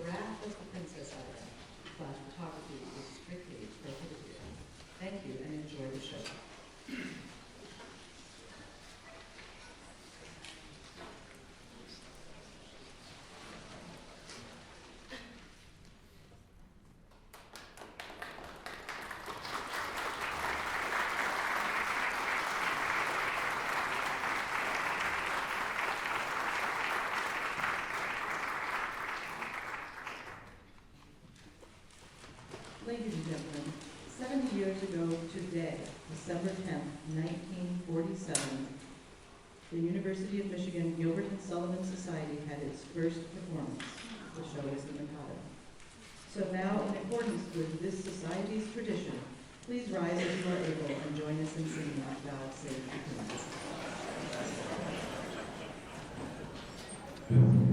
The Wrath of the Princess item, but photography is strictly prohibited. Thank you and enjoy the show. Ladies and gentlemen, 70 years ago today, December 10th, 1947, the University of Michigan Gilbert and Sullivan Society had its first performance. The show is the Makoto. So now, in accordance with this society's tradition, please rise as you are able and join us in singing "Thou Save the Queen."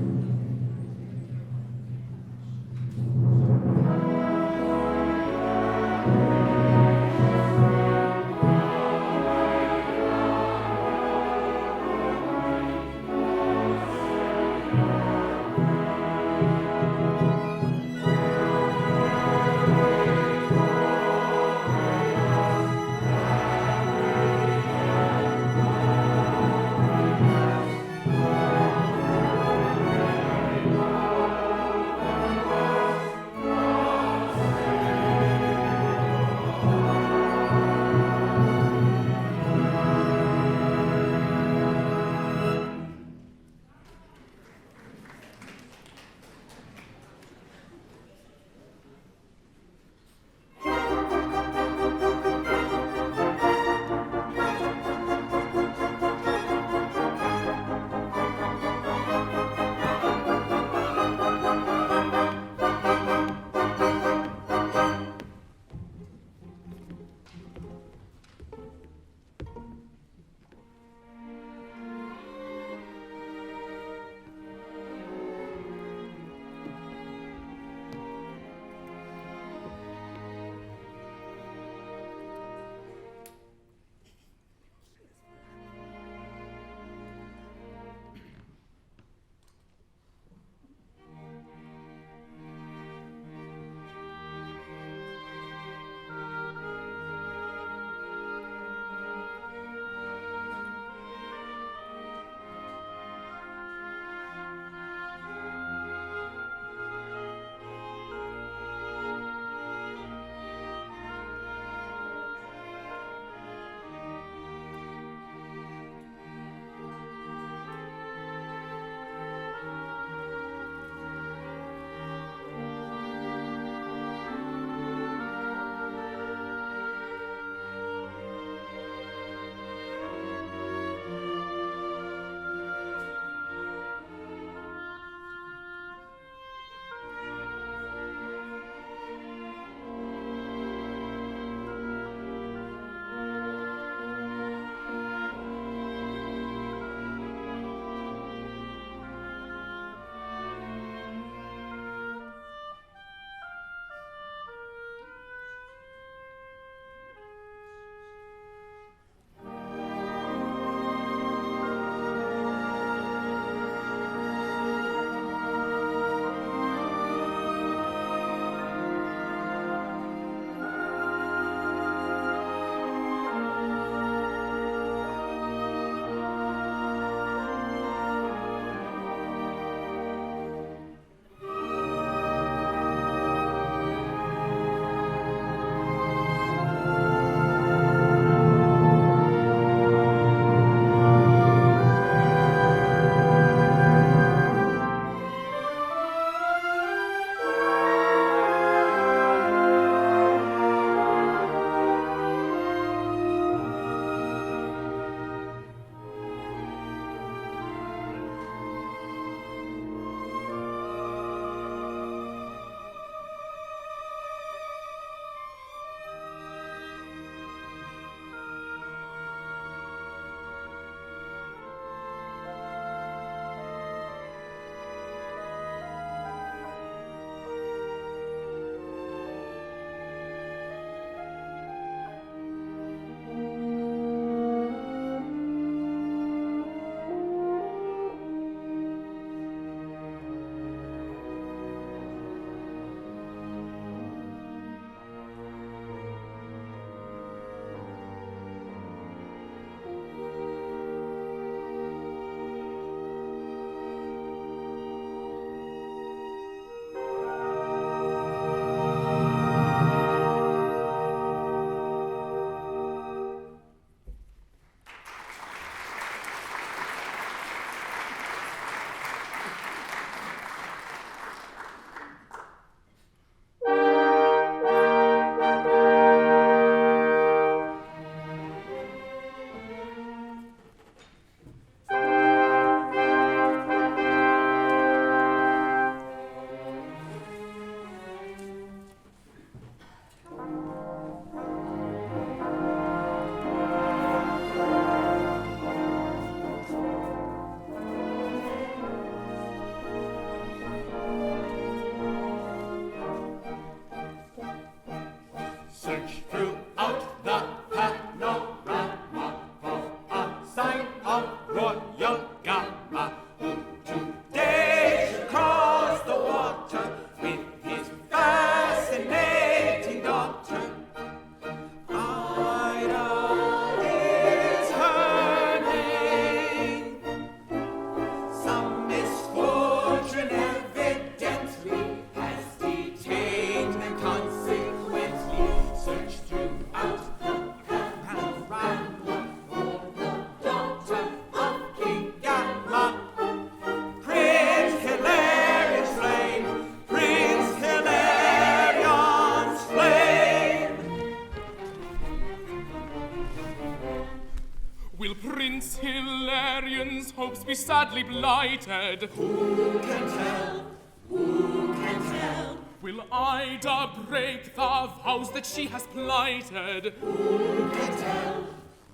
hopes be sadly blighted. Who can tell? Who can tell? Will Ida break the vows that she has plighted? Who can tell?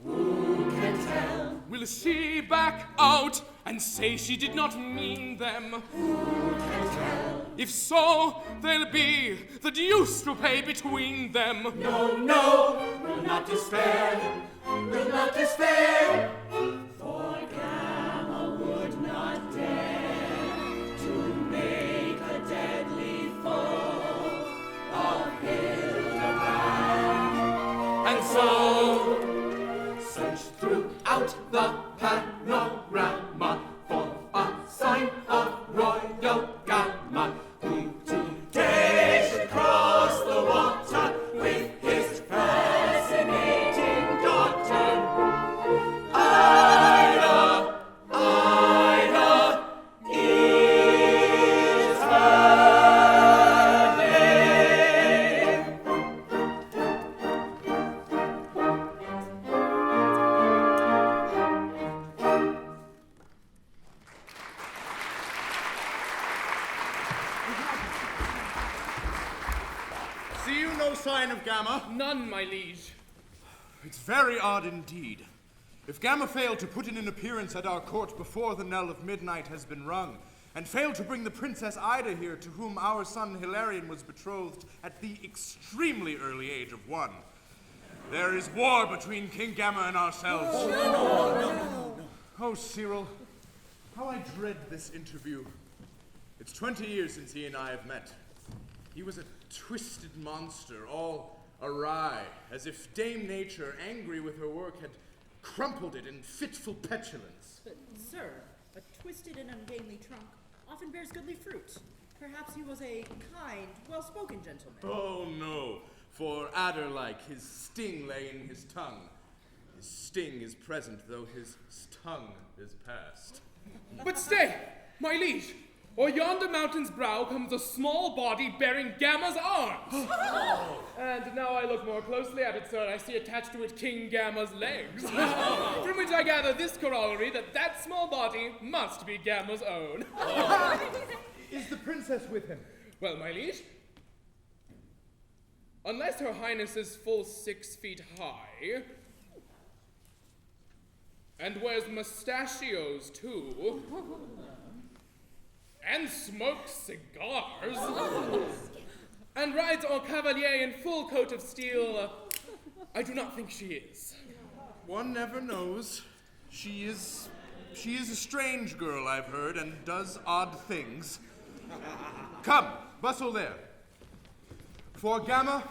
Who can tell? Will she back out and say she did not mean them? Who can tell? If so, there'll be the deuce to pay between them. No, no, will not despair, will not despair. For Gama would not dare to make a deadly foe of Hildebrand. And so, search throughout the panorama for a sign of royal Gama, who today should cross the water with his fascinating daughter. Ida, Ida is her name. See you no sign of Gama? None, my liege. It's very odd indeed. If Gama failed to put in an appearance at our court before the knell of midnight has been rung, and failed to bring the Princess Ida here, to whom our son Hilarion was betrothed at the extremely early age of 1, there is war between King Gama and ourselves. No. Oh, Cyril, how I dread this interview. It's 20 years since he and I have met. He was a twisted monster, all awry, as if Dame Nature, angry with her work, had crumpled it in fitful petulance. But, sir, a twisted and ungainly trunk often bears goodly fruit. Perhaps he was a kind, well-spoken gentleman. Oh, no, for adder-like, his sting lay in his tongue. His sting is present, though his tongue is past. But stay, my liege. O'er yonder mountain's brow comes a small body bearing Gama's arms. And now I look more closely at it, sir, I see attached to it King Gama's legs. From which I gather this corollary that small body must be Gama's own. Is the princess with him? Well, my liege, unless her highness is full 6 feet high, and wears mustachios too, and smokes cigars, and rides en cavalier in full coat of steel, I do not think she is. One never knows. She is a strange girl, I've heard, and does odd things. Come, bustle there. For Gama,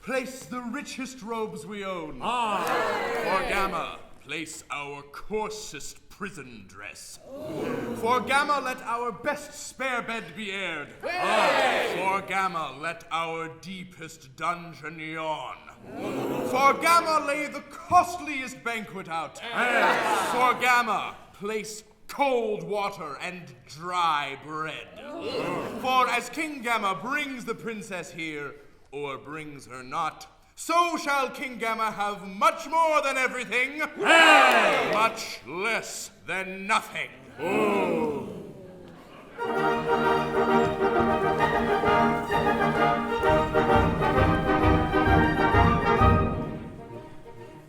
place the richest robes we own. For Gama, place our coarsest prison dress. For Gama, let our best spare bed be aired. For Gama, let our deepest dungeon yawn. For Gama, lay the costliest banquet out. For Gama, place cold water and dry bread. For as King Gama brings the princess here, or brings her not, so shall King Gama have much more than everything, much less than nothing.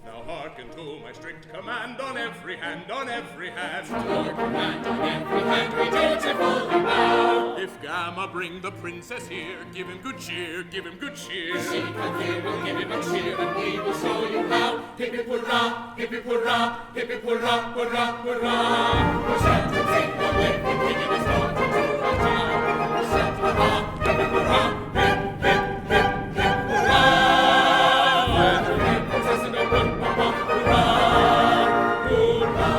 Now hearken to my strict command on every hand, on every hand. To your command on every hand we dutifully bow. If Gama bring the princess here, give him good cheer, give him good cheer. She come here, we'll give him a cheer, and we will show you how. Hip hip hurrah, hip hip hurrah, hip hip hurrah, hurrah, hurrah. We'll shout and sing while lifting King and his daughter to our town. We'll shout hurrah, hip hip hurrah, hip hip hip hip hurrah. And her name princess and a run, mama, hurrah, hurrah.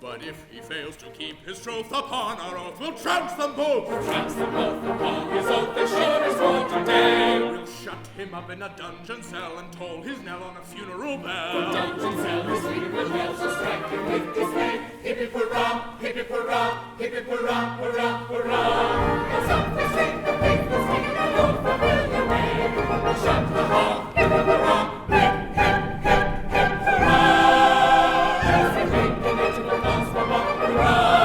But if he fails to keep his troth upon our oath, we'll trounce them both. Trounce them both upon his oath as sure as for today. We'll shut him up in a dungeon cell and toll his knell on a funeral The bell. dungeon cell his funeral bells will strike him with dismay. Hip hip hurrah, hip hip hurrah, hip hip hurrah, hurrah, hurrah. As up the street the faithless king and oath for William May. We'll shout the and making it to the dance for hurrah, hurrah.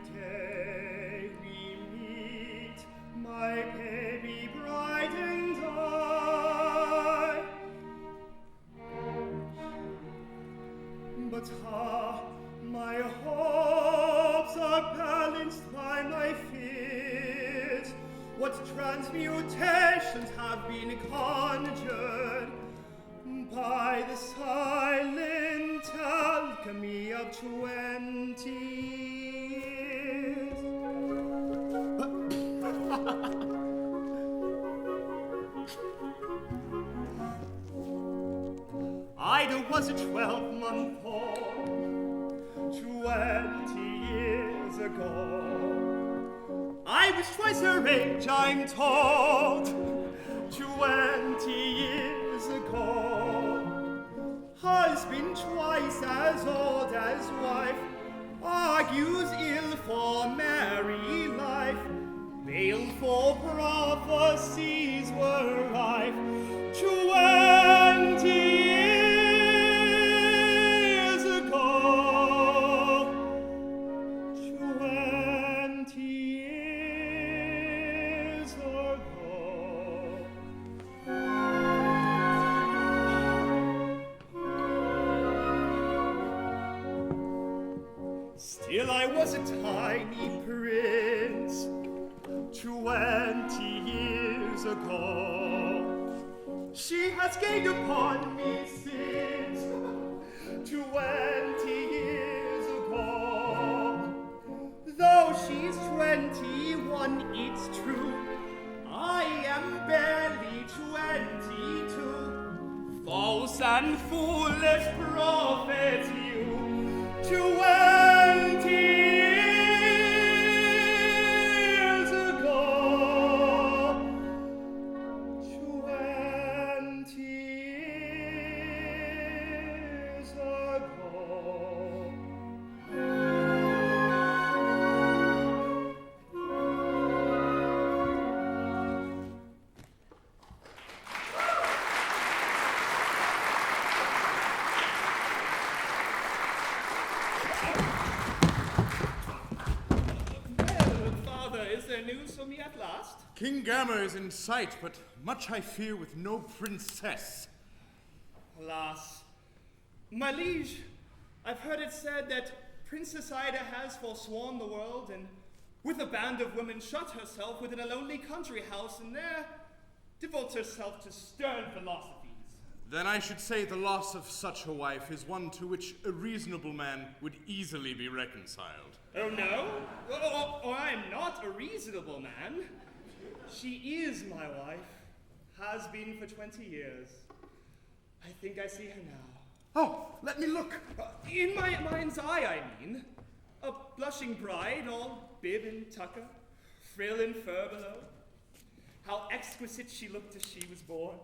Today we meet, my baby bride and I. But my hopes are balanced by my fears. What transmutations have been conjured by the silent alchemy of 20 years. Ida was a 12-month-old 20 years ago. I was twice her age, I'm told, 20 years ago. Husband twice as old as wife, argues ill for married life. Baleful prophecies were rife 20 years ago. 20 years ago. Still I was a tiny prince 20 years ago. She has gained upon me since 20 years ago. Though she's 21, it's true, I am barely 22. False and foolish prophets you, 20 years ago. 20 years ago. Well, Father, is there news for me at last? King Gama is in sight, but much I fear with no princess. Alas, my liege, I've heard it said that Princess Ida has forsworn the world and with a band of women shut herself within a lonely country house and there devotes herself to stern philosophies. Then I should say the loss of such a wife is one to which a reasonable man would easily be reconciled. Oh no? Or I am not a reasonable man. She is my wife, has been for 20 years. I think I see her now. Oh, let me look. In my mind's eye, I mean. A blushing bride, all bib and tucker, frill and fur below. How exquisite she looked as she was born,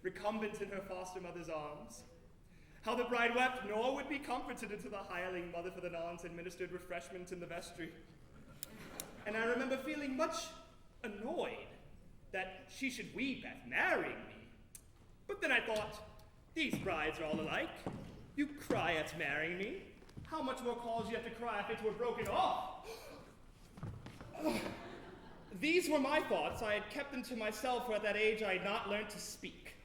recumbent in her foster mother's arms. How the bride wept, nor would be comforted until the hireling mother for the nonce administered refreshment in the vestry. And I remember feeling much annoyed that she should weep at marrying me. But then I thought, these brides are all alike. You cry at marrying me. How much more cause you have to cry if it were broken off? These were my thoughts. I had kept them to myself, for at that age I had not learned to speak.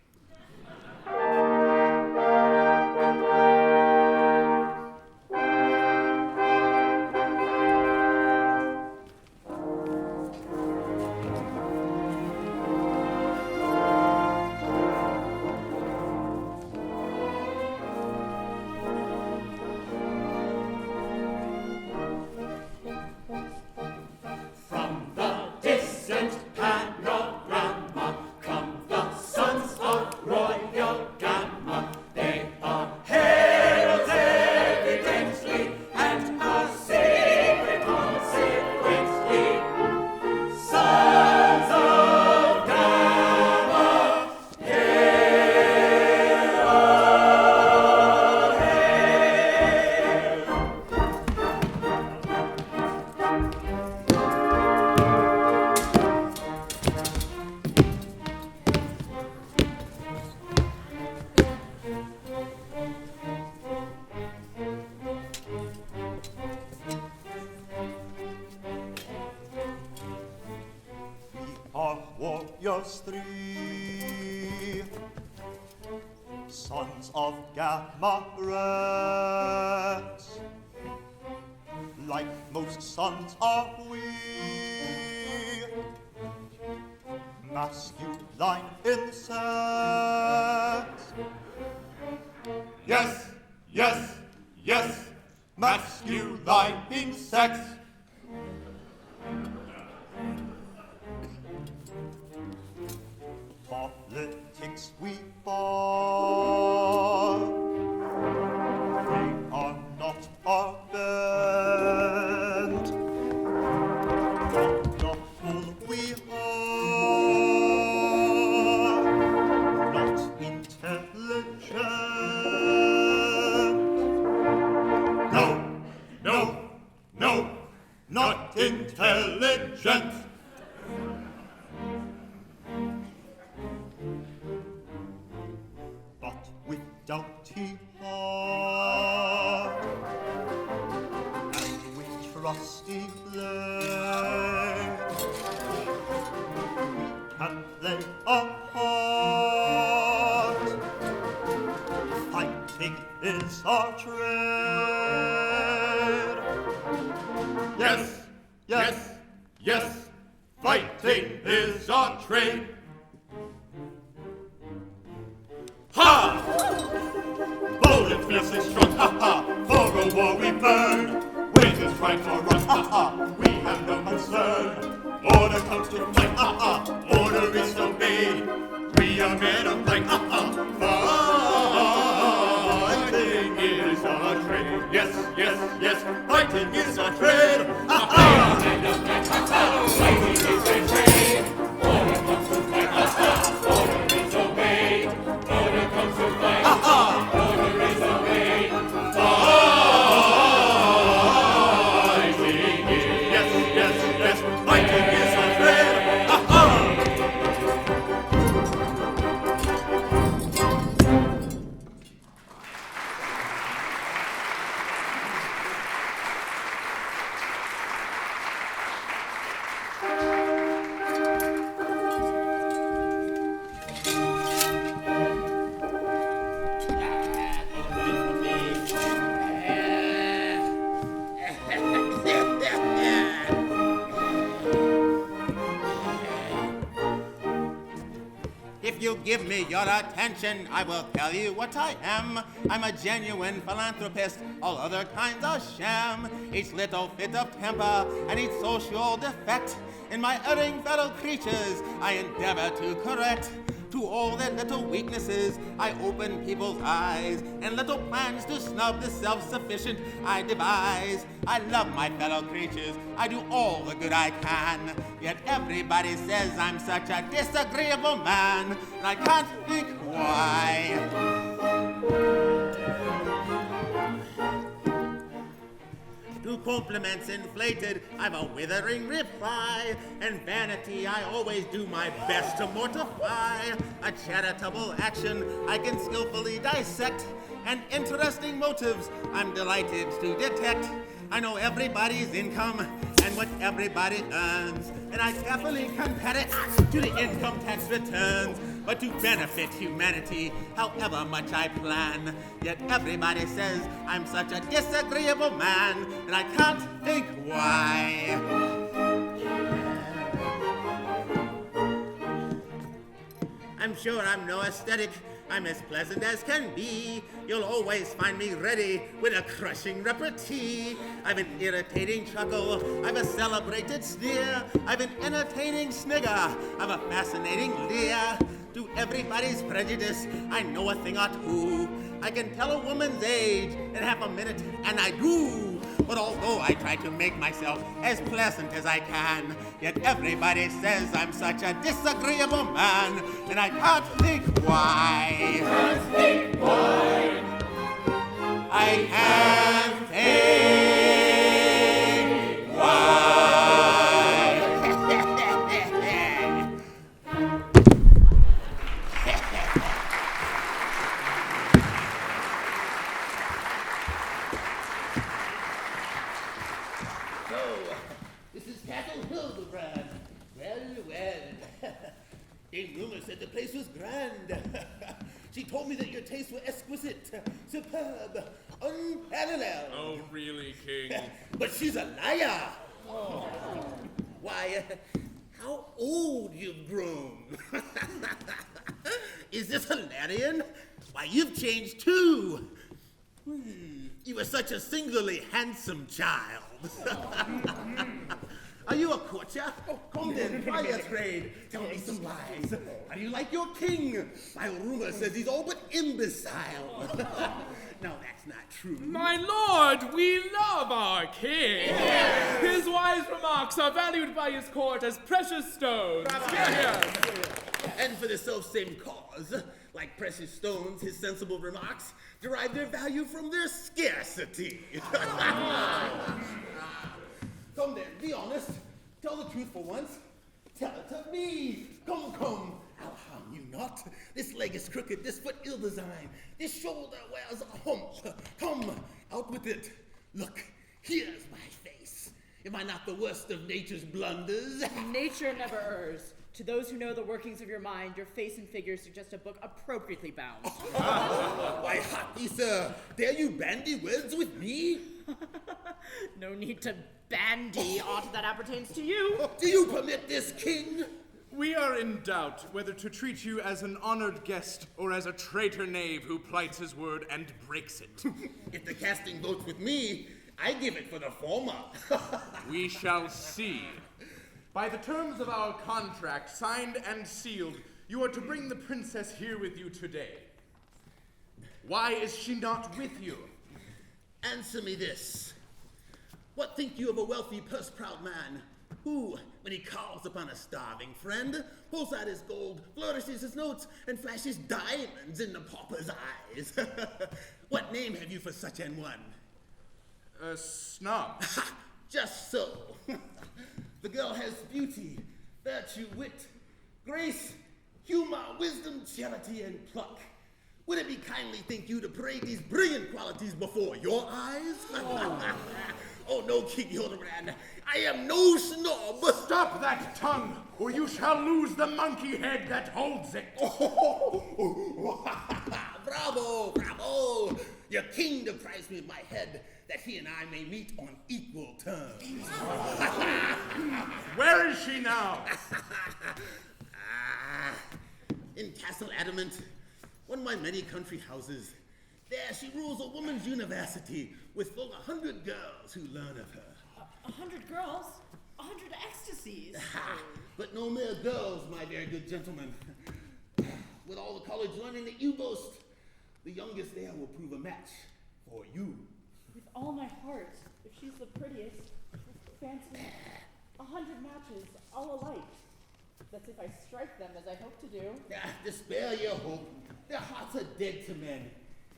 us three, sons of Gama Rex. Like most sons are we, masculine in sex. Yes, yes, yes, masculine in sex. Politics we bar, they are not our bent. Wonderful we are, not intelligent. No, no, no, not intelligent. But with doughty heart and with trusty blade, we can play a part. Fighting is our trade. Yes, yes, yes, fighting is our trade. Ha! Bold and fiercely strong, ha ha! For a war we burn. Wages right or wrong, ha ha! We have no concern. Order comes to fight, ha ha! Order is obeyed. We are men of might, ha ha! Fighting is our trade. Yes, yes, yes, fighting is our trade. Ha ha! Men of might, ha ha! Fighting is our trade. Order comes to fight, ha ha! Order is obeyed. Order comes to fight, ha ha! Order is obeyed. Fighting is, yes, yes, yes, fighting is our trade. Ha ha! If you give me your attention, I will tell you what I am. I'm a genuine philanthropist, all other kinds are sham. Each little fit of temper and each social defect in my erring fellow creatures I endeavor to correct. To all their little weaknesses, I open people's eyes, and little plans to snub the self-sufficient I devise. I love my fellow creatures, I do all the good I can, yet everybody says I'm such a disagreeable man, and I can't think why. To compliments inflated, I've a withering reply, and vanity I always do my best to mortify. A charitable action I can skillfully dissect, and interesting motives I'm delighted to detect. I know everybody's income and what everybody earns, and I carefully compare it to the income tax returns. But to benefit humanity, however much I plan, yet everybody says I'm such a disagreeable man, and I can't think why. I'm sure I'm no aesthetic, I'm as pleasant as can be. You'll always find me ready with a crushing repartee. I've an irritating chuckle, I've a celebrated sneer, I've an entertaining snigger, I've a fascinating leer. To everybody's prejudice, I know a thing or two. I can tell a woman's age in half a minute, and I do. But although I try to make myself as pleasant as I can, yet everybody says I'm such a disagreeable man, and I can't think why. Can't think why. I can't think why. This is Cattle Hildebrand. Well, well. Dame Rumor said the place was grand. She told me that your tastes were exquisite, superb, unparalleled. Oh, really, King? But she's a liar. Why, how old you've grown. Is this Hilarion? Why, you've changed too. You were such a singularly handsome child. Are you a courtier? Come then, try your trade. Tell me some lies. How do you like your king? My rumor says he's all but imbecile. No, that's not true. My lord, we love our king. Yes. His wise remarks are valued by his court as precious stones. And for the self-same cause, like precious stones, his sensible remarks derive their value from their scarcity. Come then, be honest. Tell the truth for once. Tell it to me. Come. I'll harm you not. This leg is crooked, this foot ill-designed, this shoulder wears a hump. Come, out with it. Look, here's my face. Am I not the worst of nature's blunders? Nature never errs. To those who know the workings of your mind, your face and figure suggest a book appropriately bound. Why, happy sir, dare you bandy words with me? No need to bandy aught that appertains to you. Do you permit this, king? We are in doubt whether to treat you as an honored guest or as a traitor knave who plights his word and breaks it. If the casting votes with me, I give it for the former. We shall see. By the terms of our contract, signed and sealed, you are to bring the princess here with you today. Why is she not with you? Answer me this. What think you of a wealthy, purse-proud man who, when he calls upon a starving friend, pulls out his gold, flourishes his notes, and flashes diamonds in the pauper's eyes? What name have you for such an one? A snob. Just so. The girl has beauty, virtue, wit, grace, humor, wisdom, charity, and pluck. Would it be kindly, think you, to parade these brilliant qualities before your eyes? Oh no, King Hildebrand, I am no snob. Stop that tongue, or you shall lose the monkey head that holds it. Bravo. Your king deprives me of my head, that he and I may meet on equal terms. Where is she now? In Castle Adamant, one of my many country houses. There she rules a woman's university with full 100 girls who learn of her. 100 girls? 100 ecstasies? But no mere girls, my very good gentleman. With all the college learning that you boast, the youngest there will prove a match for you. With all my heart, if she's the prettiest, fancy 100 matches, all alike. That's if I strike them as I hope to do. Despair your hope. Their hearts are dead to men.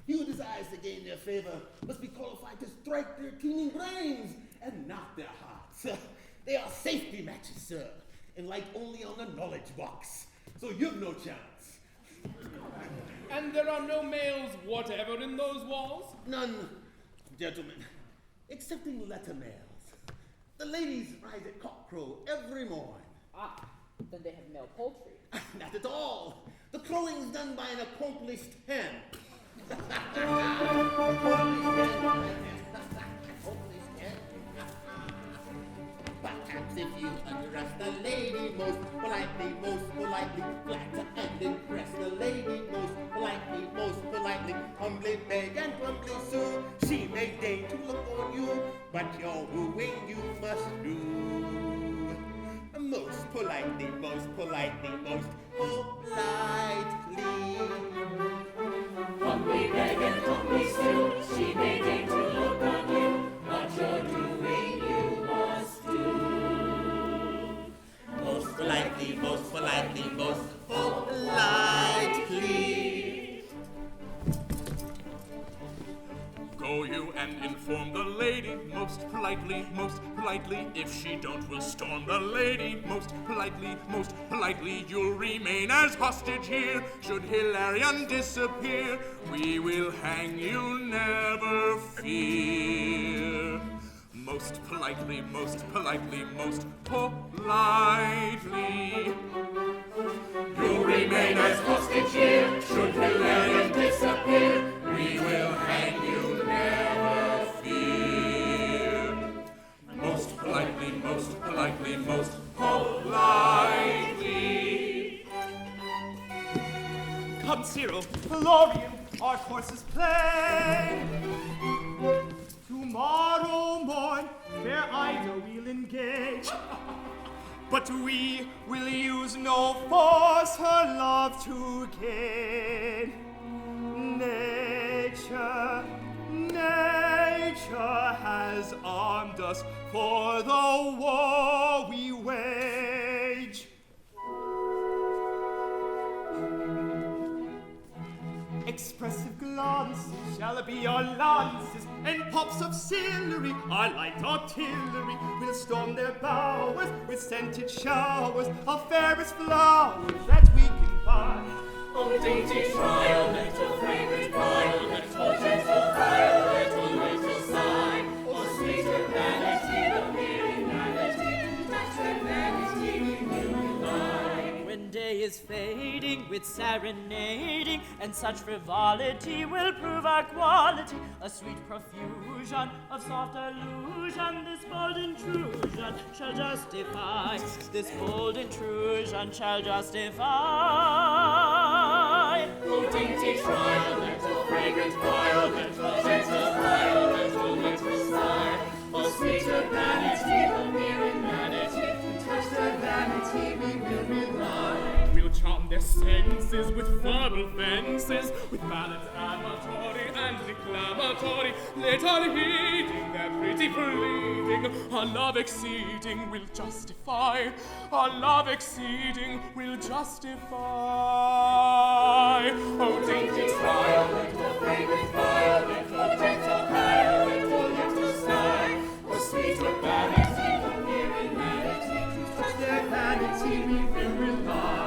He who desires to gain their favor must be qualified to strike their teeming brains and not their hearts. They are safety matches, sir, and light only on the knowledge box. So you've no chance. And there are no males whatever in those walls? None, gentlemen, excepting letter males. The ladies rise at cockcrow every morn. Ah, then they have male poultry. Not at all. The crowing's done by an accomplished hen. Perhaps if you address the lady most politely, flatter and impress the lady most politely, humbly beg and humbly sue, she may deign to look on you, but your wooing you must do. Most politely, Humbly beg and humbly sue, she may deign to look on you, but your doing you must do. Most politely. Go you and inform the lady most politely. If she don't, we'll storm the lady most politely. You'll remain as hostage here. Should Hilarion disappear, we will hang you, never fear. Most politely. You'll remain as hostage here. Should Hilarion disappear, we will hang you, never fear. Most politely, most politely, most politely. Come, Cyril, Florian, our course is plain. Tomorrow morn, fair Ida we'll engage. But we will use no force her love to gain. Nature has armed us for the war we wage. Expressive glances shall be our lances, and pops of celery, our light artillery, will storm their bowers with scented showers of fairest flowers that we can buy. Oh, dainty violet, oh, fragrant violet, oh, gentle violet, oh, little sigh, oh, sweeter vanity, oh, mere inanity, touch her vanity, we will rely. When day is fading with serenading, and such frivolity will prove our quality, a sweet profusion of soft illusion, this bold intrusion shall justify, this bold intrusion shall justify. Oh, dainty violet, oh, fragrant violet, oh, gentle violet, oh, little sigh, oh, sweeter vanity, oh, mere inanity, touch their vanity, we will rely. We'll charm their senses with verbal fences, with ballads amatory and declamatory, little heeding their pretty pleading. Our love exceeding will justify, our love exceeding will justify. Oh, dainty violet, oh, fragrant violet, oh, gentle violet, oh, little sigh, oh, sweeter vanity, oh, mere inanity, touch their vanity, we will rely.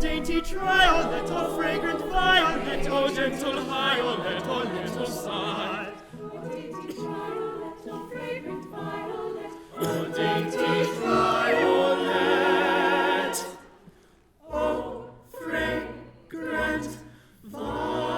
Dainty violet, oh fragrant violet, oh gentle violet, oh little sigh. Oh, dainty violet, oh fragrant violet, oh dainty violet, oh fragrant violet.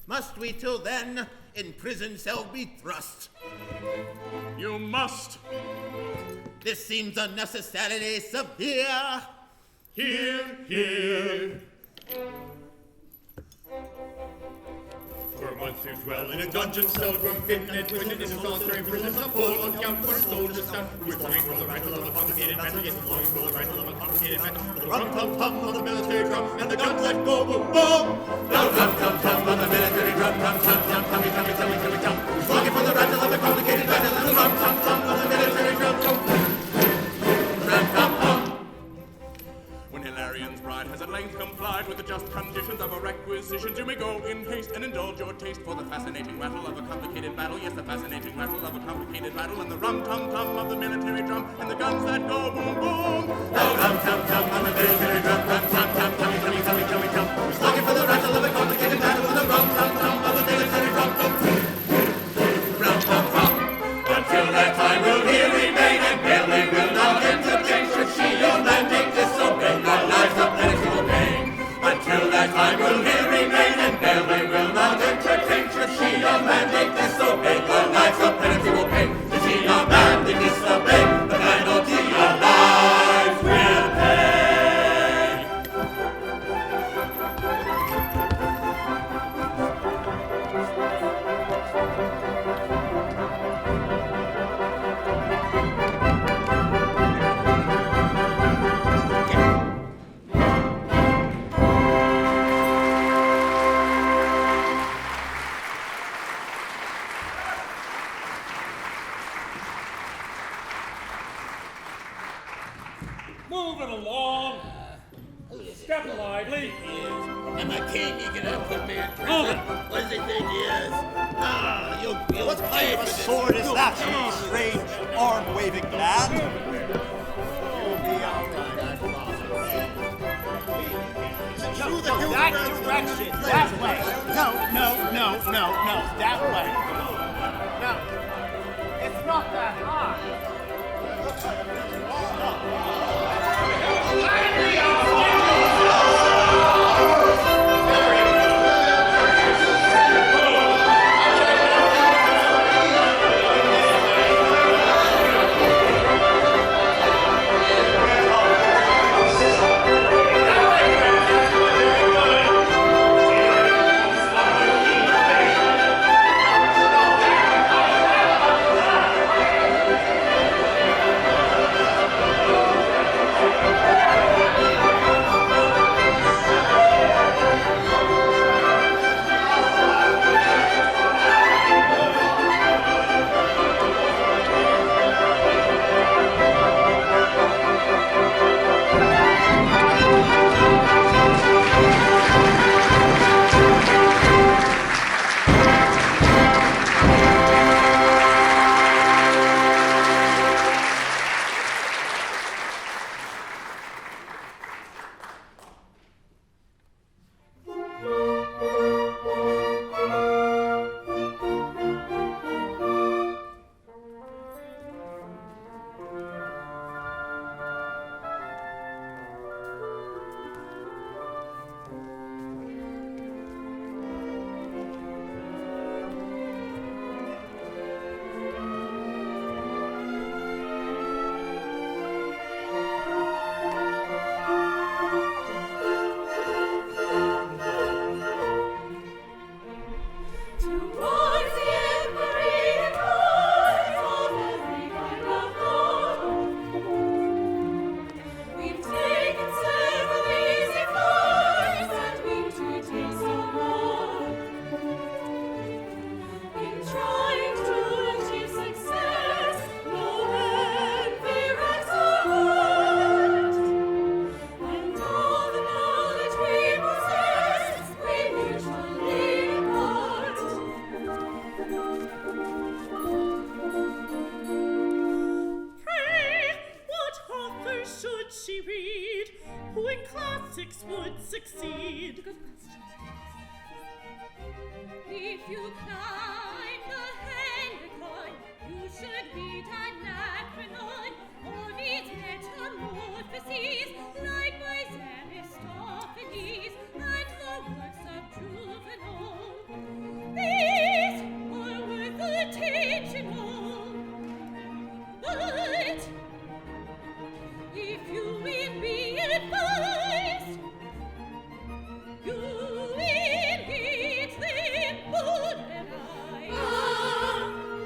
Must we till then in prison cell be thrust? you must. This seems unnecessarily severe. Hear, hear. For months you dwell in a dungeon cell, grown thin and twisted in a solitary prison, a full on count for a soldier's son, who is longing for the rifle of a complicated battle, yes, longing for the rifle of a complicated battle, for the rum-tum-tum of the military drum, and the guns that go boom-boom. The rum-tum-tum of the military drum, tum-tum-tum, tummy-tummy-tummy-tummy-tum, who's longing for the rifle of a complicated battle, and the rum-tum-tum of the military drum, rum-tum-tum. When Hilarion's bride has at length complied with the just conditions of her requisitions, you may go in haste and indulge your taste for the fascinating rattle of a complicated battle. Yes, the fascinating rattle of a complicated battle, and the rum-tum-tum of the military drum, and the guns that go boom-boom. The rum-tum-tum of the military drum, rum-tum-tum, tummy-tummy-tummy-tum, who's longing for the rattle of a complicated battle, and the rum-tum-tum of the military drum, rum-tum-tum. Until that time will here remain, and barely will not entertain, should she your mandate disobey, your lives of plenty will gain. Until that time will here remain, and barely will not entertain, should she your mandate disobey, your lives of penalty will pay. Should she your mandate disobey, the penalty your lives will Move it along. Step lively. I'm a king, you gonna put me in prison? What does he think he is? You'll What pay kind of for a this. sword is that, Come on. you strange arm-waving man? You'll be all right. Through the that direction, that way. No, that way. No, it's not that hard.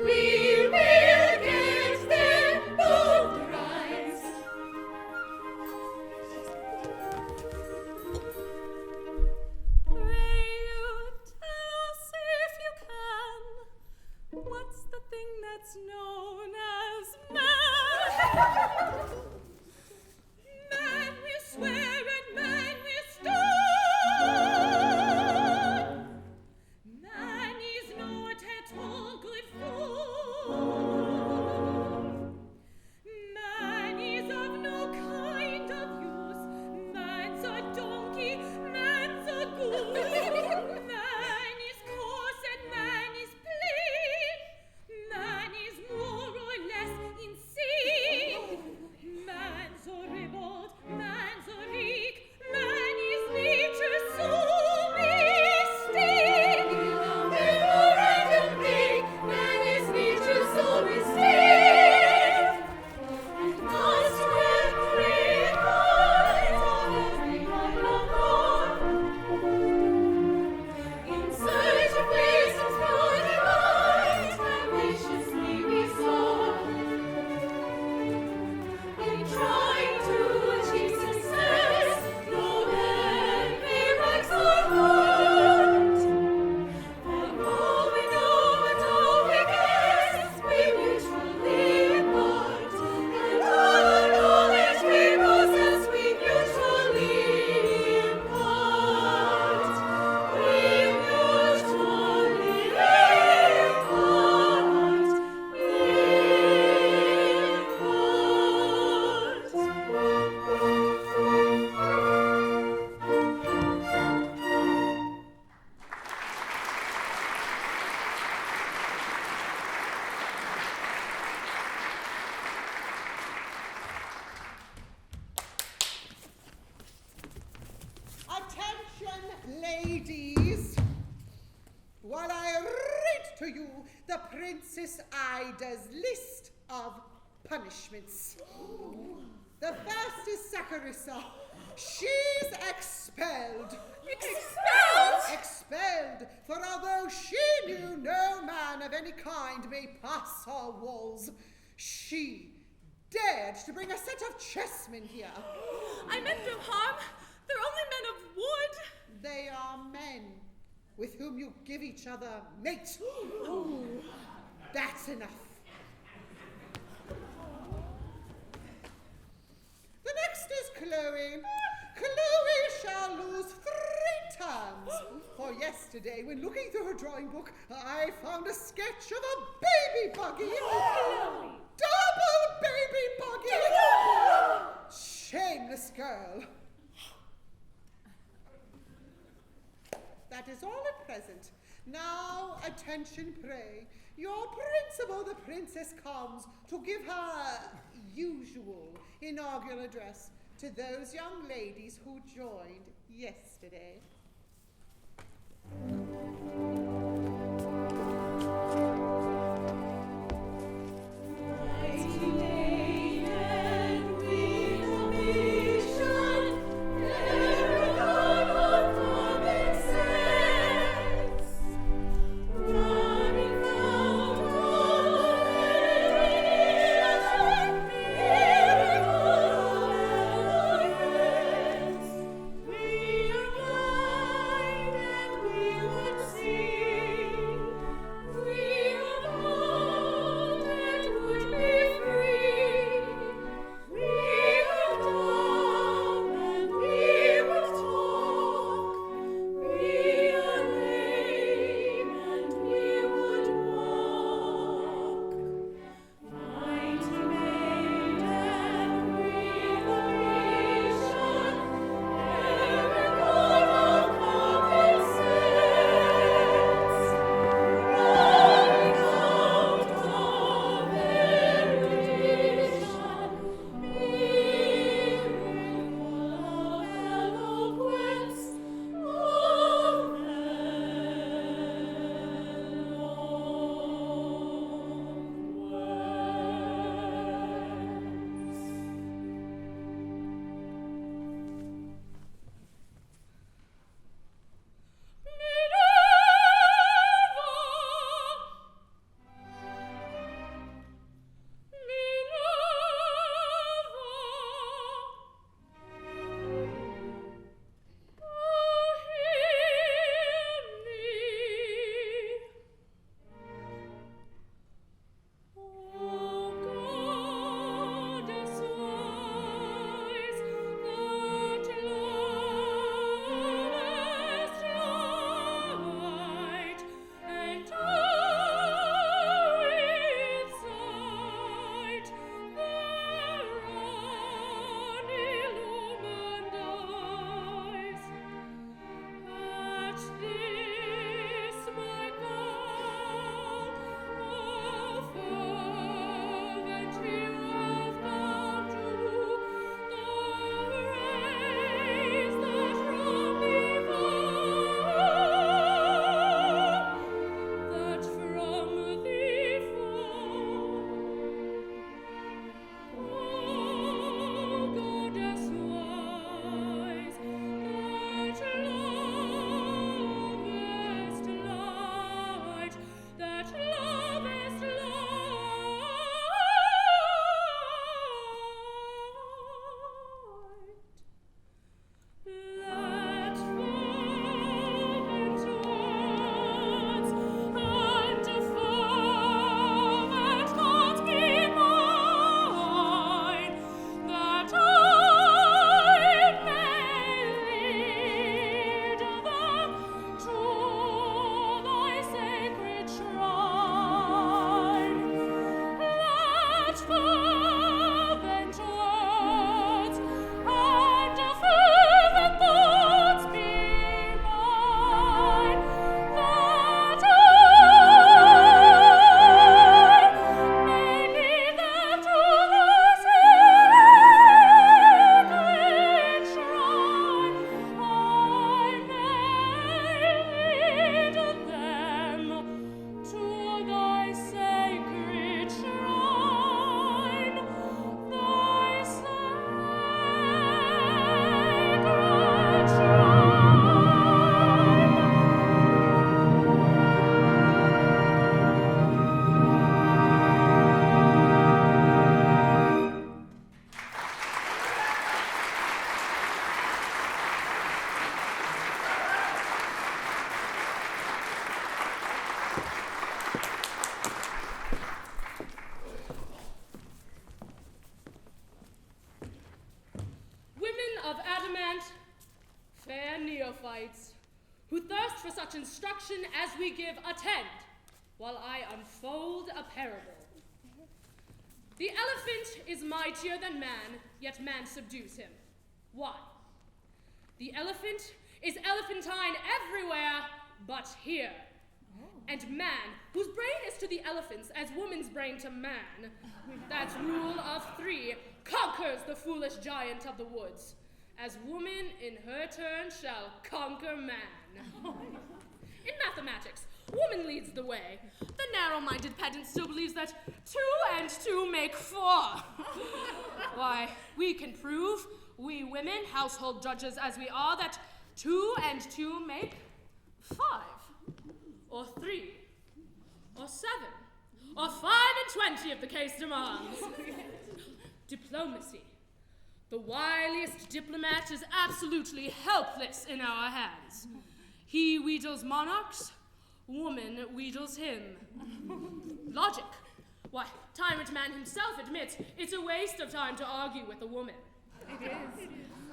We will get them both. Princess Ida's list of punishments. The first is Saccharissa. She's expelled. Expelled? Expelled, for although she knew no man of any kind may pass her walls, she dared to bring a set of chessmen here. I meant no harm. They're only men of wood. They are men with whom you give each other mate. That's enough. The next is Chloe. Chloe shall lose 3 terms. For yesterday, when looking through her drawing book, I found a sketch of a baby buggy. Double baby buggy. Shameless girl. That is all at present. Now, attention pray. Your principal, the princess, comes to give her usual inaugural address to those young ladies who joined yesterday. See fair neophytes, who thirst for such instruction as we give, attend, while I unfold a parable. The elephant is mightier than man, yet man subdues him. Why? The elephant is elephantine everywhere but here. And man, whose brain is to the elephants as woman's brain to man, that's rule of 3, conquers the foolish giant of the woods, as woman in her turn shall conquer man. In mathematics, woman leads the way. The narrow-minded pedant still believes that 2 and 2 make 4. Why, we can prove, we women, household judges as we are, that 2 and 2 make 5, or 3, or 7, or 5 and 20 if the case demands. Diplomacy. The wiliest diplomat is absolutely helpless in our hands. He wheedles monarchs, woman wheedles him. Logic. Why, tyrant man himself admits it's a waste of time to argue with a woman. It is.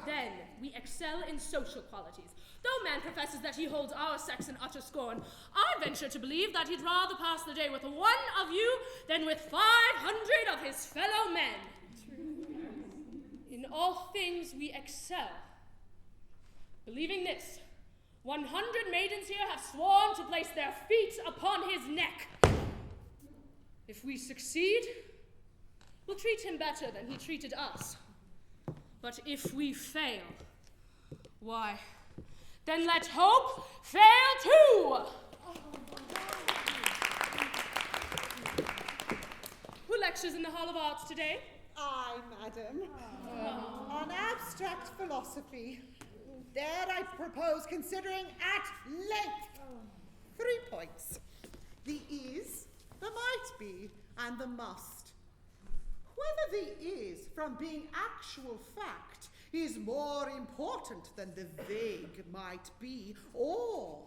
Then we excel in social qualities. Though man professes that he holds our sex in utter scorn, I venture to believe that he'd rather pass the day with 1 of you than with 500 of his fellow men. In all things we excel. Believing this, 100 maidens here have sworn to place their feet upon his neck. If we succeed, we'll treat him better than he treated us. But if we fail, why, then let hope fail too! Who lectures in the Hall of Arts today? I, madam. On abstract philosophy. There I propose considering at length 3 points. The is, the might be, and the must. Whether the is, from being actual fact, is more important than the vague might be, or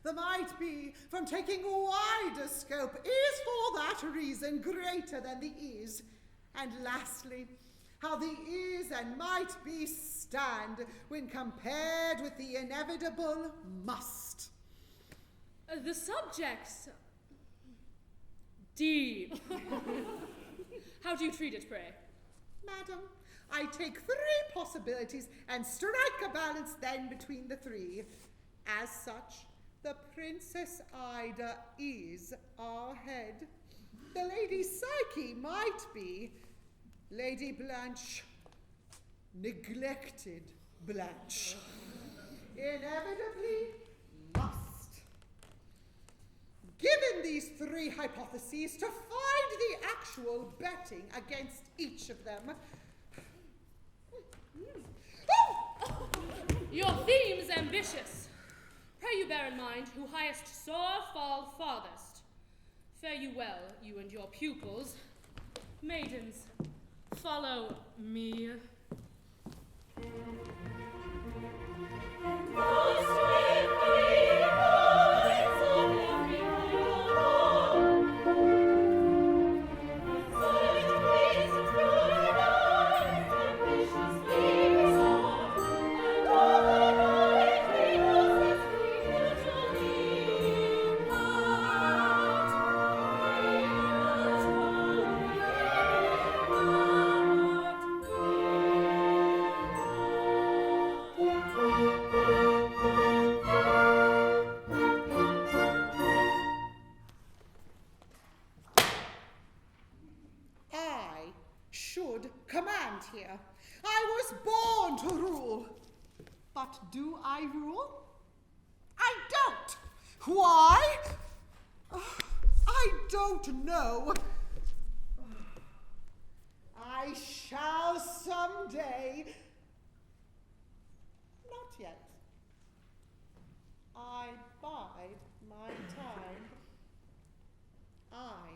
the might be, from taking wider scope, is for that reason greater than the is. And lastly, how the is and might be stand when compared with the inevitable must. The subject's deep. How do you treat it, pray? Madam, I take 3 possibilities and strike a balance then between the 3. As such, the Princess Ida is our head. The Lady Psyche might be. Lady Blanche, neglected Blanche, inevitably must. Given these 3 hypotheses, to find the actual betting against each of them. Your theme's ambitious. Pray you bear in mind who highest soar fall farthest. Fare you well, you and your pupils. Maidens, follow me. Here. I was born to rule. But do I rule? I don't. Why? I don't know. I shall someday. Not yet. I bide my time. I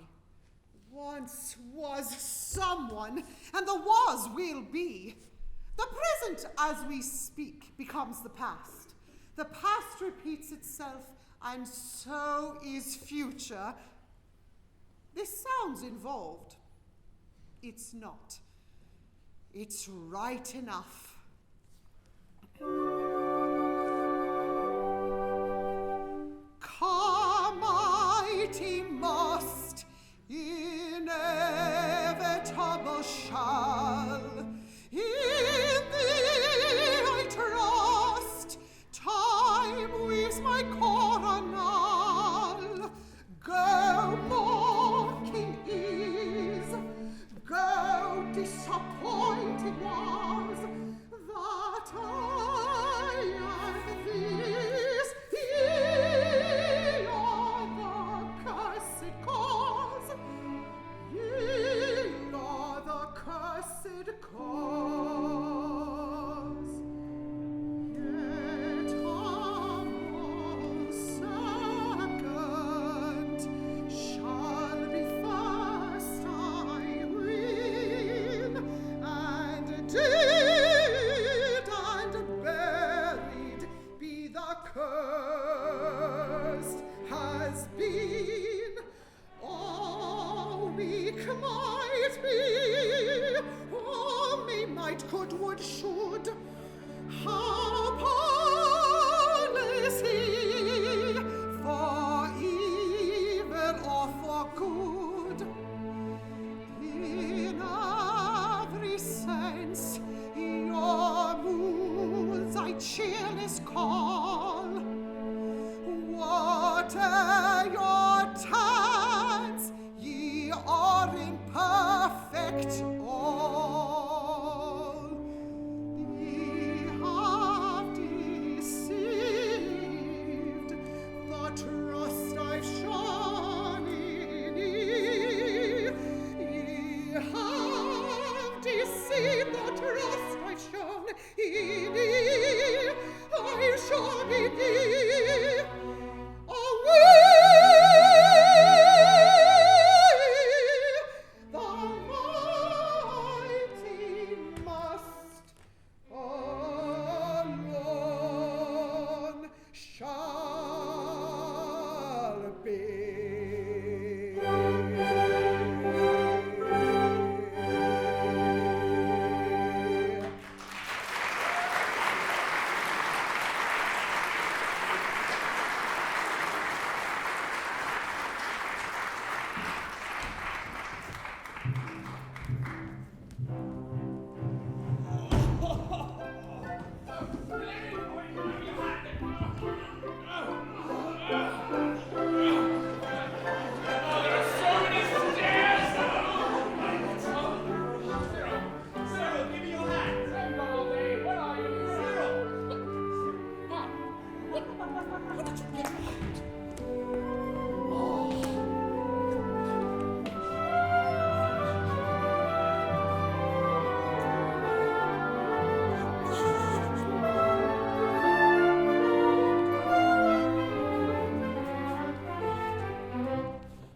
once was someone, and the was will be. The present, as we speak, becomes the past. The past repeats itself, and so is future. This sounds involved. It's not. It's right enough. point it was that I and this ye are the cursed cause. Ye are the cursed cause. Yet a second shall be first, I ween, and dead and buried be the cursed has been. Oh, weak might be, oh, me might, could, would, should. How powerless he, for evil or for good. In every sense, your moods I cheerless call. Whate'er your turns, ye are imperfect all. Ye have deceived the trust I've shown in ye. Ye have deceived the trust I've shown in ye. I've shown in ye. Oh, we, the mighty must alone shall be. Cyril, give me your hat. What are you? Cyril! What did you get?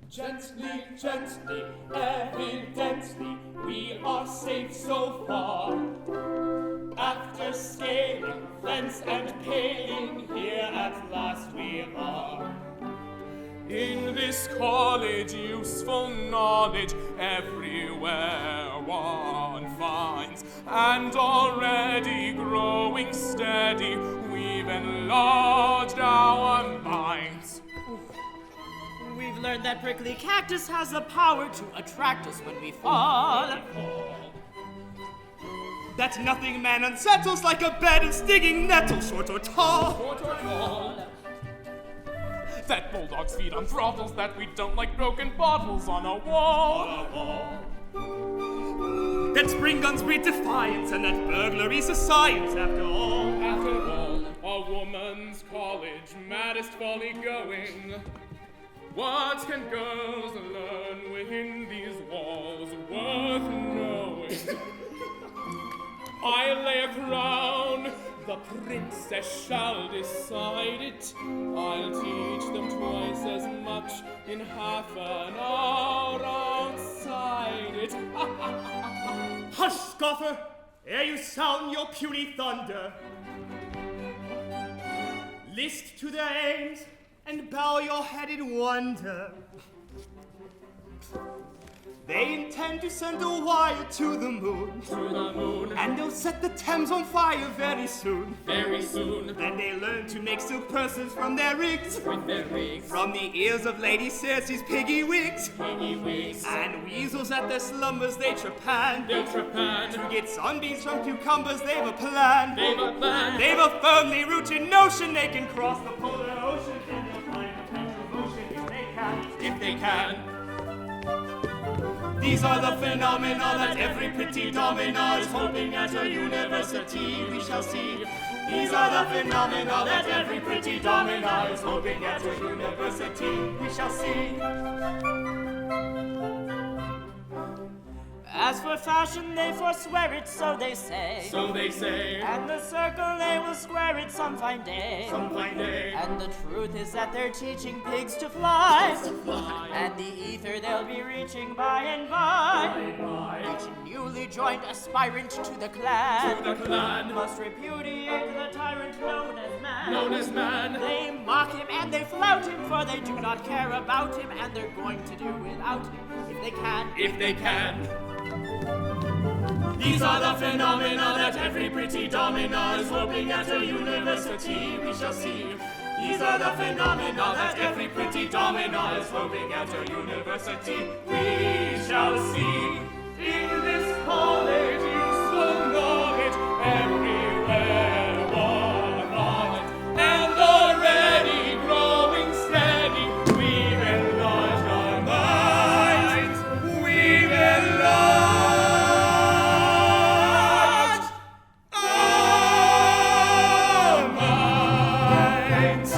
Gently, gently, evidently, we are safe so far. After scaling fence and paling, here at last we are. In this college, useful knowledge everywhere one finds, and already growing steady, we've enlarged our minds. We've learned that prickly cactus has the power to attract us when we fall. That nothing man unsettles like a bed of stinging nettles, short or tall. That bulldogs feed on throttles, that we don't like broken bottles on a wall. That spring guns breed defiance, and that burglary's a science after all. After all, a woman's college, maddest folly going. What can girls learn within these walls worth knowing? I lay a crown, the princess shall decide it. I'll teach them twice as much in half an hour outside it. Hush, scoffer, ere you sound your puny thunder. List to their aims, and bow your head in wonder. They intend to send a wire to the moon. And they'll set the Thames on fire very soon. Very soon. Then they learn to make silk purses from their rigs. From the ears of Lady Circe's piggy wigs. And weasels at their slumbers they trepan. To get sunbeams from cucumbers they've a plan. They've a firmly rooted notion they can cross the polar ocean. And they'll find perpetual motion if they can. The These are the phenomena that every pretty domina is hoping at a university. We shall see. These are the phenomena that every pretty domina is hoping at a university. We shall see. As for fashion, they forswear it, so they say. So they say. And the circle, they will square it some fine day. Some fine day. And the truth is that they're teaching pigs to fly. Pigs to fly. And the ether they'll be reaching by and by. Each newly joined aspirant to the clan. To the clan. Must repudiate the tyrant known as man. Known as man. They mock him and they flout him, for they do not care about him, and they're going to do without him if they can. If they can. These are the phenomena that every pretty domina is hoping at a university. We shall see. These are the phenomena that every pretty domina is hoping at a university. We shall see. In this college you so know it, everywhere one on it, and already growing steady, we've enlarged our minds. We've enlarged our minds.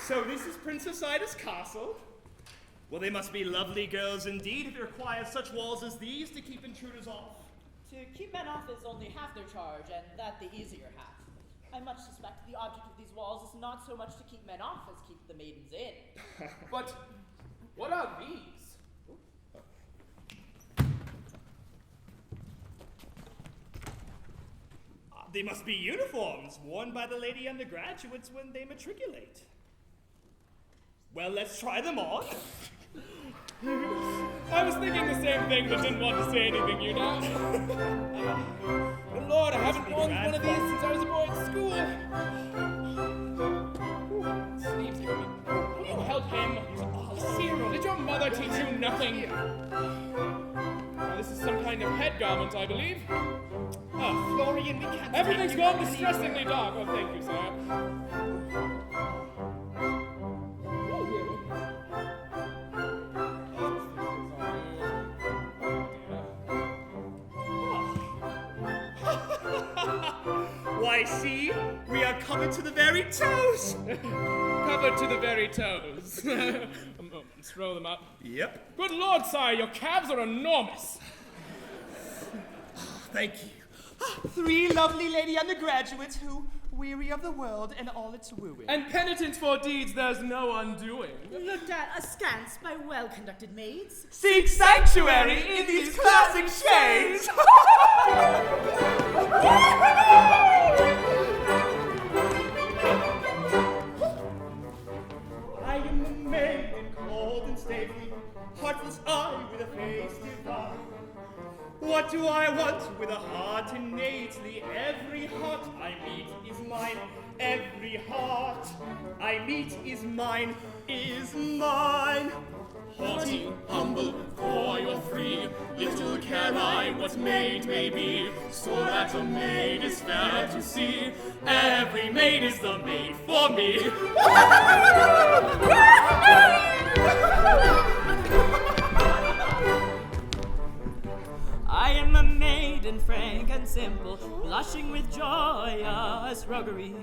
So this is Princess Ida's castle? Well, they must be lovely girls indeed if it requires such walls as these to keep intruders off. To keep men off is only half their charge, and that the easier half. I much suspect the object of these walls is not so much to keep men off as keep the maidens in. But what are these? They must be uniforms worn by the lady undergraduates when they matriculate. Well, let's try them on. I was thinking the same thing, but didn't want to say anything, you know. But Lord, I haven't worn one of these since I was a boy at school. Sleeves, can you help him? Cyril, did your mother teach you nothing? This is some kind of head garment, I believe. Oh, Florian, we can't. Everything's gone distressingly dark. Oh, thank you, sir. Why, see, we are covered to the very toes. Covered to the very toes. A moment, roll them up. Yep. Good Lord, sire, your calves are enormous. Thank you. 3 lovely lady undergraduates who, weary of the world and all its wooing, And penitent for deeds there's no undoing. Looked at askance by well-conducted maids. seek sanctuary in these classic shades. I am a maiden cold and stately, heartless I with a face divine. What do I want with a heart innately? Every heart I meet is mine. Every heart I meet is mine, is mine. Haughty, humble, coy or free, little care I what maid may be, so that a maid is fair to see. Every maid is the maid for me. I am a maiden frank and simple, blushing with joyous roguery.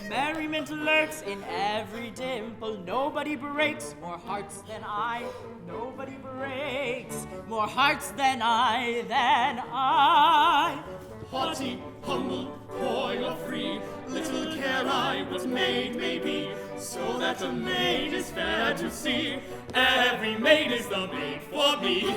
Merriment lurks in every dimple. Nobody breaks more hearts than I. Nobody breaks more hearts than I, Haughty, humble, coy or free, little care I what maid may be, so that a maid is fair to see. Every maid is the maid for me.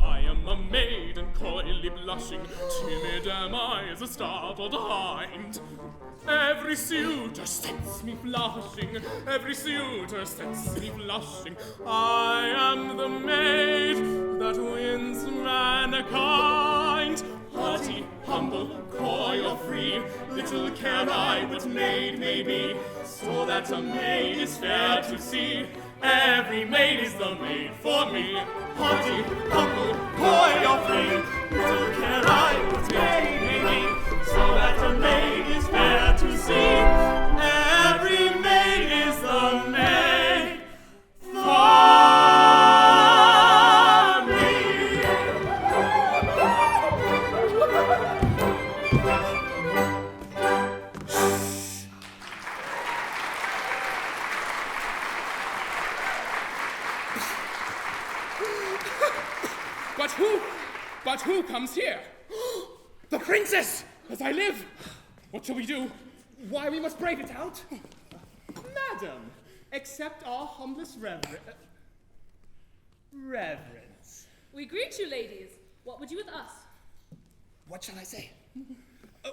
I am a maiden coyly blushing, timid am I as a startled hind. Every suitor sets me blushing, every suitor sets me blushing. I am the maid that wins mankind. Haughty, humble, humble, coy or free, little care I what maid may be, so that a maid is fair to see. Every maid is the maid for me. Haughty, humble, coy or free, little care I what maid may be, so that a maid is fair to see. Every maid is the maid for But who comes here? The princess, as I live. What shall we do? Why, we must brave it out. Madam, accept our humblest reverence. We greet you, ladies. What would you with us? What shall I say?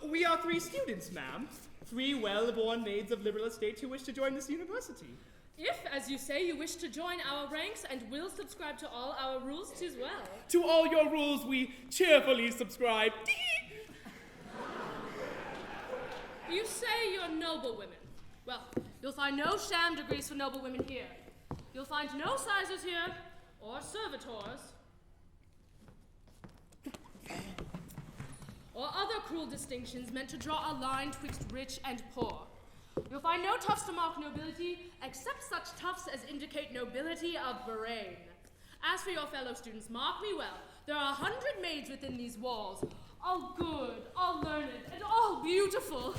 We are 3 students, ma'am. 3 well-born maids of liberal estate who wish to join this university. If, as you say, you wish to join our ranks and will subscribe to all our rules, 'tis well. To all your rules we cheerfully subscribe. You say you're noble women. Well, you'll find no sham degrees for noble women here. You'll find no sizes here, or servitors, or other cruel distinctions meant to draw a line twixt rich and poor. You'll find no tufts to mark nobility, except such tufts as indicate nobility of brain. As for your fellow students, mark me well, there are 100 maids within these walls, all good, all learned, and all beautiful.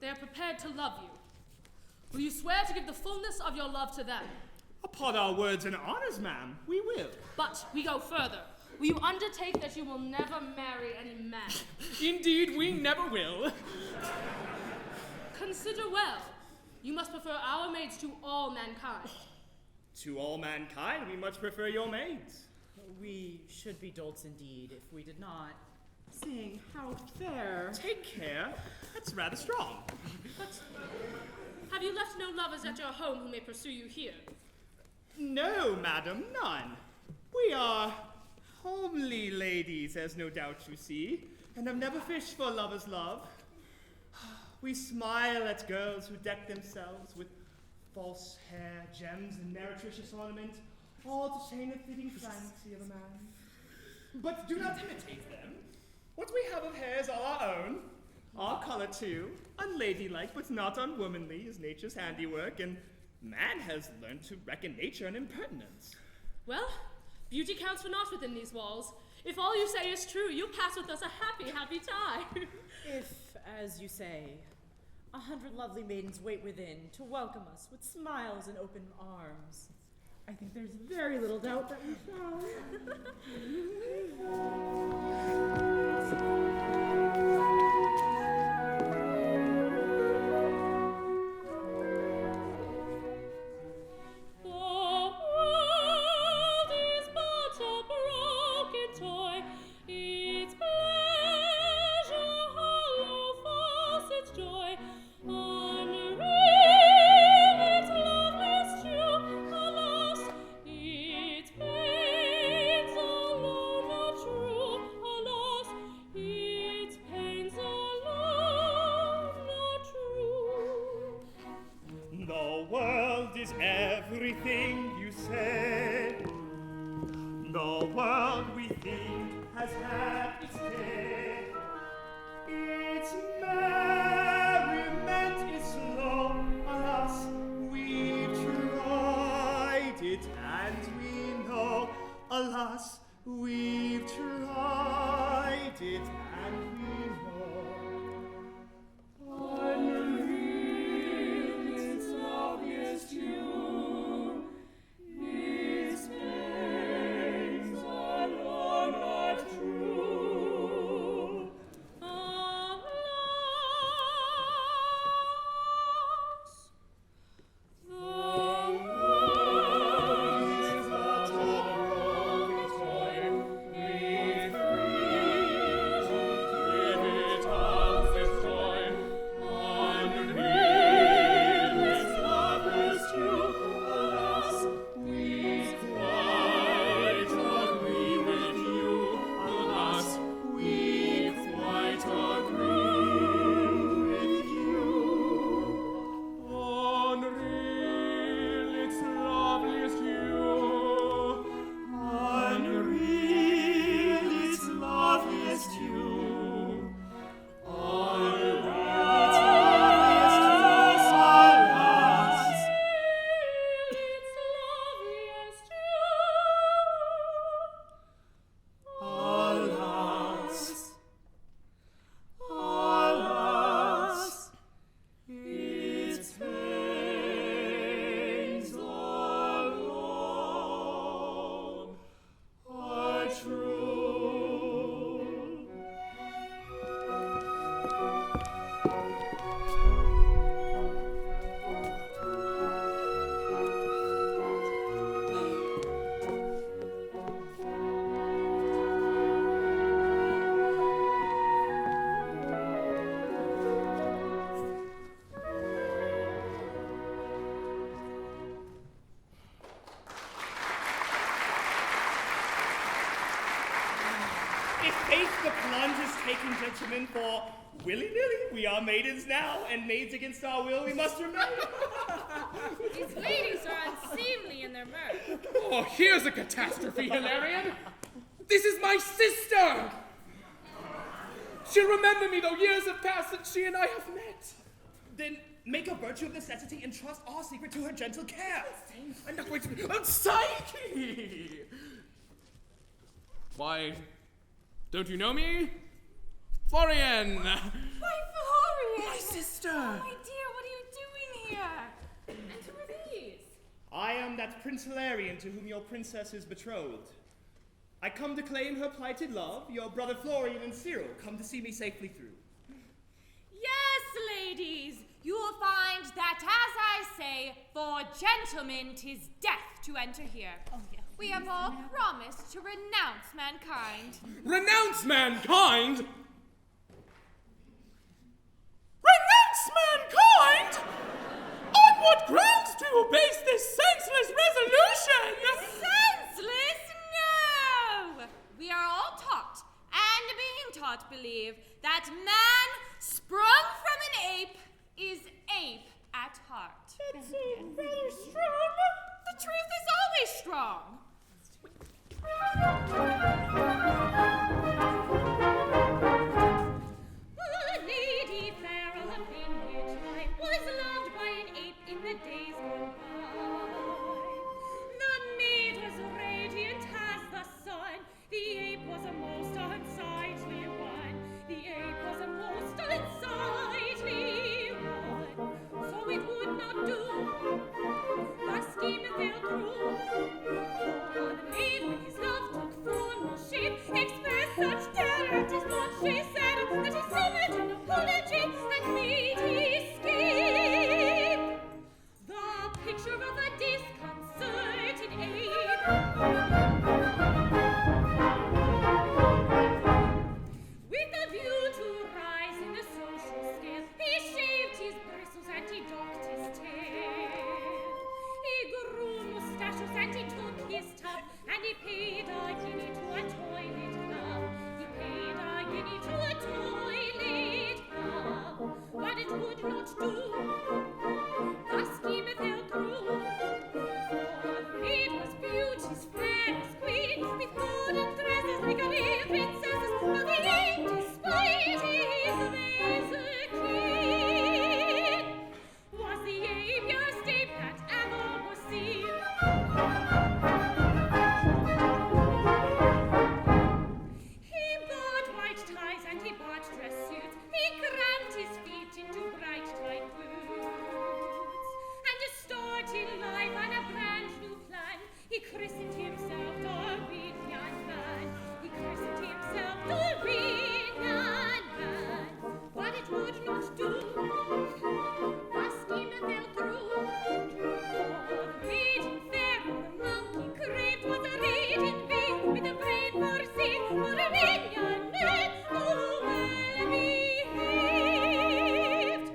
They are prepared to love you. Will you swear to give the fullness of your love to them? Upon our words and honors, ma'am, we will. But we go further. Will you undertake that you will never marry any man? Indeed, we never will. Consider well. You must prefer our maids to all mankind. To all mankind, we much prefer your maids. We should be dolts indeed if we did not. Seeing how fair. Take care. That's rather strong. But have you left no lovers at your home who may pursue you here? No, madam, none. We are homely ladies, as no doubt you see, and have never fished for lover's love. We smile at girls who deck themselves with false hair, gems, and meretricious ornament, all to chain the fitting fancy of a man. But do not imitate them. What we have of hair is all our own. Our color, too, unladylike but not unwomanly, is nature's handiwork, and man has learned to reckon nature an impertinence. Well, beauty counts for naught within these walls. If all you say is true, you pass with us a happy, happy time. If, as you say, 100 lovely maidens wait within to welcome us with smiles and open arms, I think there's very little doubt that we shall. Everything you say, the world we think has had its day. Its merriment is slow, alas, we've tried it and we know, alas, we've tried it and we know. Unreal, its loveliest hue. Its pains are not true. faith the plunge is taken, gentlemen, for willy-nilly we are maidens now, and maids against our will we must remain. These ladies are unseemly in their mirth. Oh, here's a catastrophe, Hilarion. This is my sister. She'll remember me, though years have passed since she and I have met. Then make a virtue of necessity and trust our secret to her gentle care. And now wait a minute. Psyche! Why, don't you know me? Florian! Why, Florian! My sister! Oh, my dear, what are you doing here? And who are these? I am that Prince Hilarion to whom your princess is betrothed. I come to claim her plighted love. Your brother Florian and Cyril come to see me safely through. Yes, ladies, you will find that, as I say, for gentlemen 'tis death to enter here. Oh, yeah. We have all promised to renounce mankind. Renounce mankind? Renounce mankind? On what grounds do you base this senseless resolution? Senseless? No! We are all taught, and being taught believe, that man sprung from an ape is ape at heart. That's rather strong. The truth is always strong. A lady fair of a vineyard high was loved by an ape in the days gone by. The maid was radiant as the sun. The ape was a most unsightly one. The ape was a most unsightly one. So it would not do. The scheme fell through. For the maid with his love took form or shape, expressed such terror at his thought she said, that he summoned an apology and made escape. The picture of a disconcerted ape. With a view to rise in the social scale, he shaved his bristles and he docked his tail. He grew mustaches and he took his tub, and he paid a guinea to a toilet club. He paid a guinea to a toilet club, but it would not do. The scheme fell through. For the maid was beauty's fairest queen, with golden tresses like a real princess. But the ape, despite his ways keen, was the apiest ape that ever was seen. He bought white ties and he bought dress suits. He crammed his feet into bright tight boots, and distorted life on a brand new plan. He christened himself Darwinian man. He christened himself Darwinian man, but it would not do. The scheme fell through. For the maiden fair whom the monkey craved was a radiant being with a brain for sea, for a minion man who well behaved.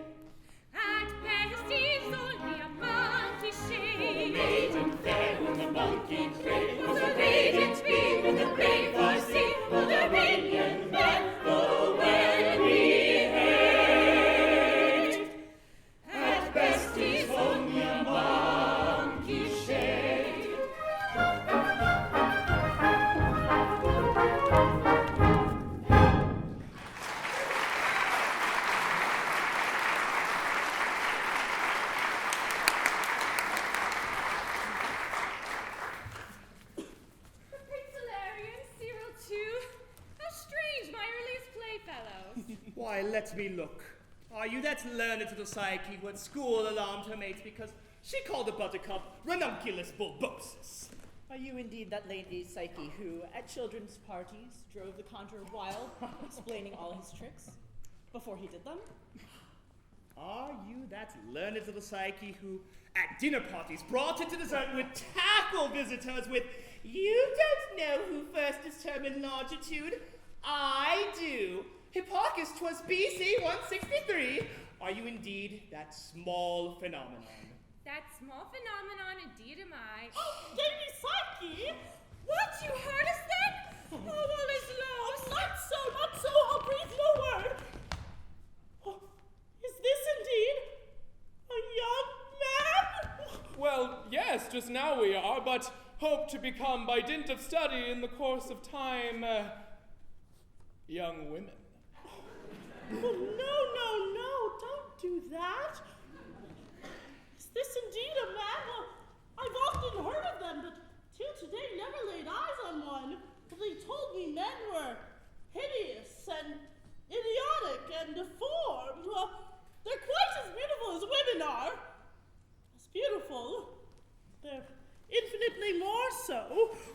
At best he's only a monkey shade. Maiden fair whom the monkey craved was a radiant being with a brain for sea, for the minion man who well behaved. At best he's only a monkey shade. Prince Hilarion, Cyril too. How strange, my earliest playfellows. Why, let me look. Are you that learned little Psyche who at school alarmed her mates because she called the buttercup ranunculus bulbosus? Are you indeed that lady Psyche who, at children's parties, drove the conjurer wild, explaining all his tricks before he did them? Are you that learned little Psyche who, at dinner parties, brought into dessert would tackle visitors with, "You don't know who first determined longitude? I do. Hipparchus, 'twas BC 163. Are you indeed that small phenomenon?" That small phenomenon indeed am I. Lady Psyche! What, you heard us then? Oh, all is lost. Not so! Well, yes, just now we are, but hope to become, by dint of study in the course of time, young women. Oh, no, don't do that. Is this indeed a man? Well, I've often heard of them, but till today never laid eyes on one. Well, they told me men were hideous and idiotic and deformed. Well, they're quite as beautiful as women are. As beautiful. They're infinitely more so.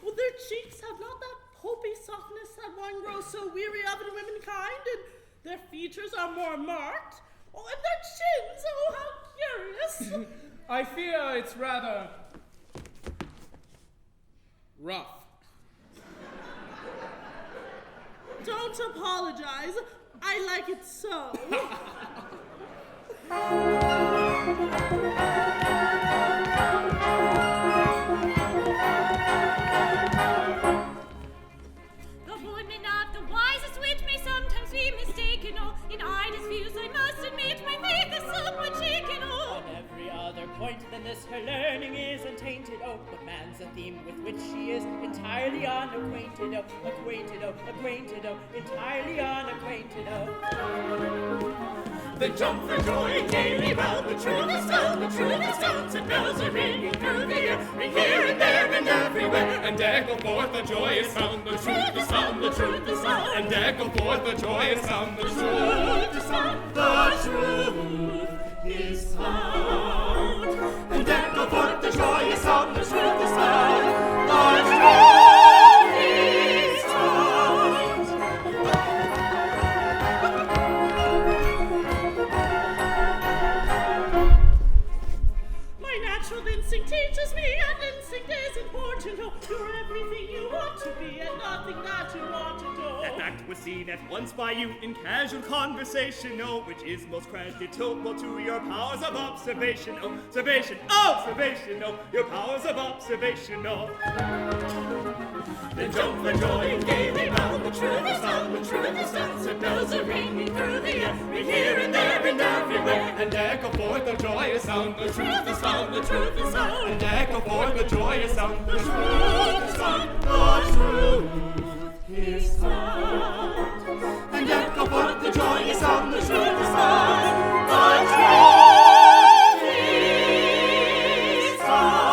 Well, their cheeks have not that pulpy softness that one grows so weary of in womankind, and their features are more marked. Oh, and their chins, oh, how curious. I fear it's rather rough. Don't apologize. I like it so. The women of the wisest wit may sometimes be mistaken. Oh, in Ida's views, I must admit my faith is somewhat shaken. Oh, On every other point than this, her learning is untainted. Oh, but man's a theme with which she is entirely unacquainted. Oh, acquainted, entirely unacquainted. Oh. Then jump for joy and gaily bound. The truth is told, and bells are ringing through the air, ring here and there and everywhere, and echo forth the joyous sound. The truth is found, the truth is found, and echo forth the joyous sound. The truth is found, the truth is found, and echo forth the joyous sound. The truth is found, the truth is found. Instinct teaches me, and instinct is important. Oh, you're everything you want to be, and nothing that you want to do. That fact was seen at once by you in casual conversation, oh, which is most creditable to your powers of observation, oh, observation, oh, your powers of observation, oh. Then jump for joy and gaily bound. The truth is found, the truth is found, so bells are ringing through the air, ring here and there and everywhere, and echo forth the joyous sound. The truth is found, the truth is found, and echo forth the joyous sound. The truth is found, the truth is found, and echo forth the joyous sound. The truth is found, the truth is found.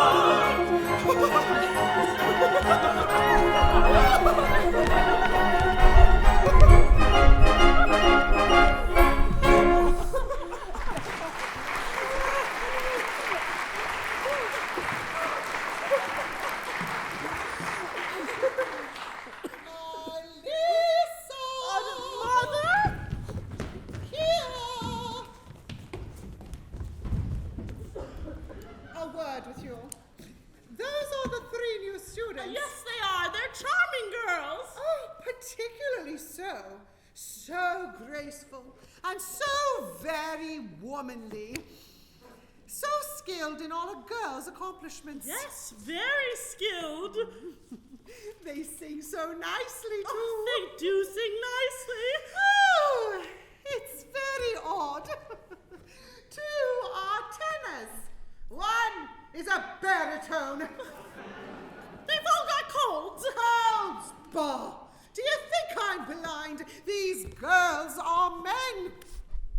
So graceful and so very womanly. So skilled in all a girl's accomplishments. Yes, very skilled. They sing so nicely, too. Oh, they do sing nicely. Oh, it's very odd. Two are tenors. One is a baritone. They've all got colds. Colds, bah. Do you think I'm blind? These girls are men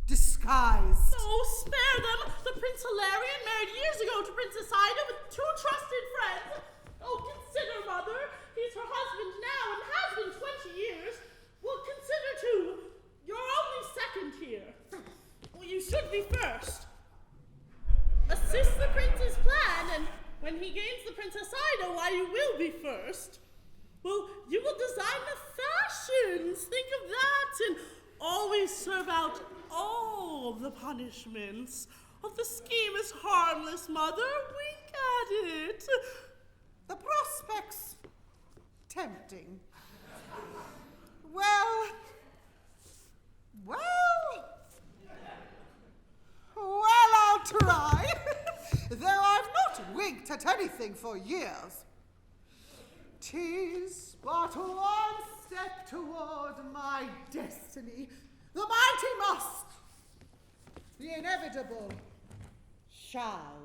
disguised. Oh, spare them. The Prince Hilarion married years ago to Princess Ida with two trusted friends. Oh, consider, Mother. He's her husband now and has been 20 years. Well, consider, too, you're only second here. Well, you should be first. Assist the prince's plan, and when he gains the Princess Ida, why, you will be first. Well, you will design the fashions. Think of that, and always serve out all the punishments. Oh, the scheme is harmless, Mother. Wink at it. The prospect's tempting. Well, I'll try. Though I've not winked at anything for years. 'Tis but one step toward my destiny. The mighty must. The inevitable shall.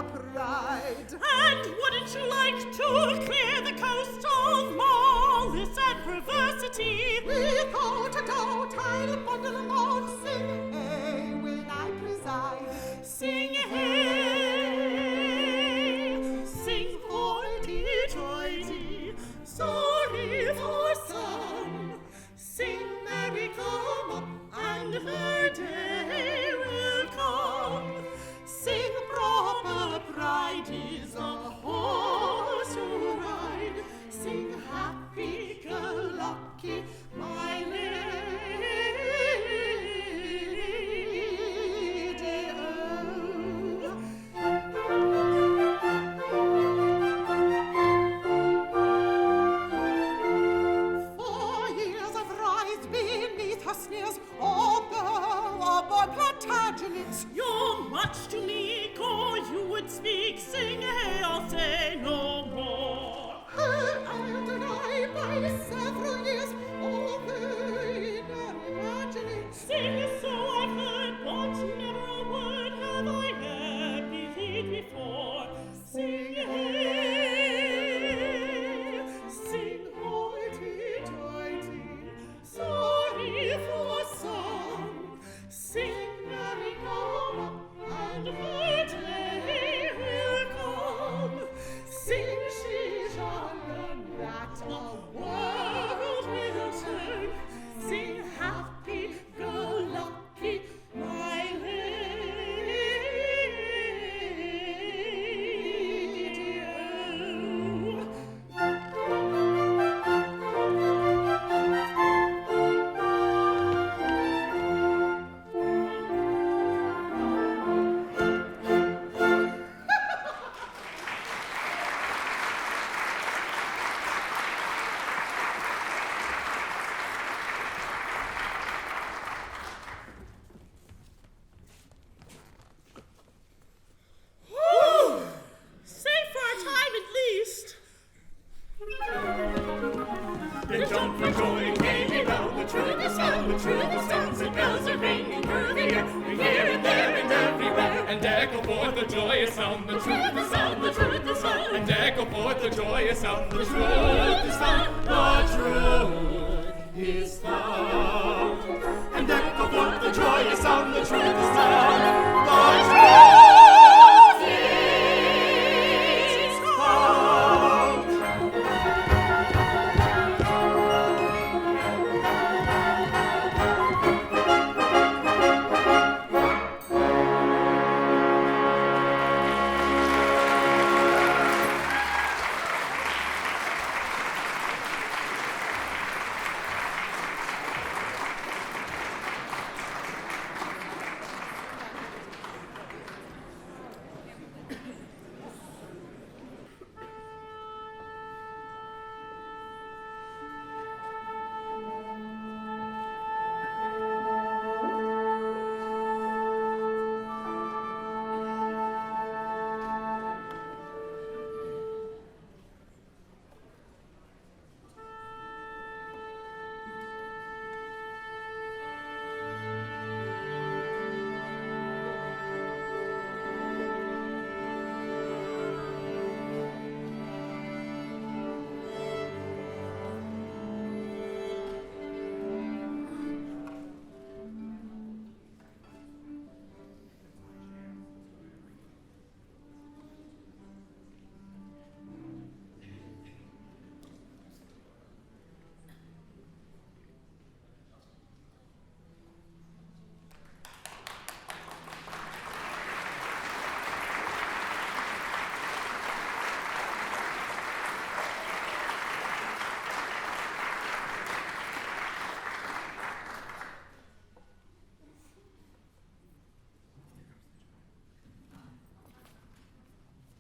pride. And wouldn't you like to clear the coast of malice and perversity? Without a doubt, I'll bundle along, sing hey when I preside. Sing hey, sing hoity-toity, sorry for some. Sing merry Gama, and her day will come. Sing proper pride is a horse to ride. Sing happy-go-lucky, my lady, oh. 4 years of rise beneath her sneers, oh girl, oh boy, Plantagenets. You're much to me, or you would speak, sing hey, I'll say no more. I'll deny by several years, all the inner imagining. Sing so I've heard, but never a word have I heard believed before. Sing hey, sing hoity-toity, sorry for some. Sing merry Gama, and her day will come. Sing she shall learn that a world will turn. Sing happy-go-lucky, my lady, Safe for a time at least. Then jump for joy and gaily round. The truth is sound, the truth is sounds, and bells are ringing through the air. We hear it there and everywhere, and echo forth the joyous sound. The truth is sound, the truth is sound, and echo forth the joyous sound. The truth is found, the truth is found, and echo forth the joyous sound. The truth is found, the truth is found.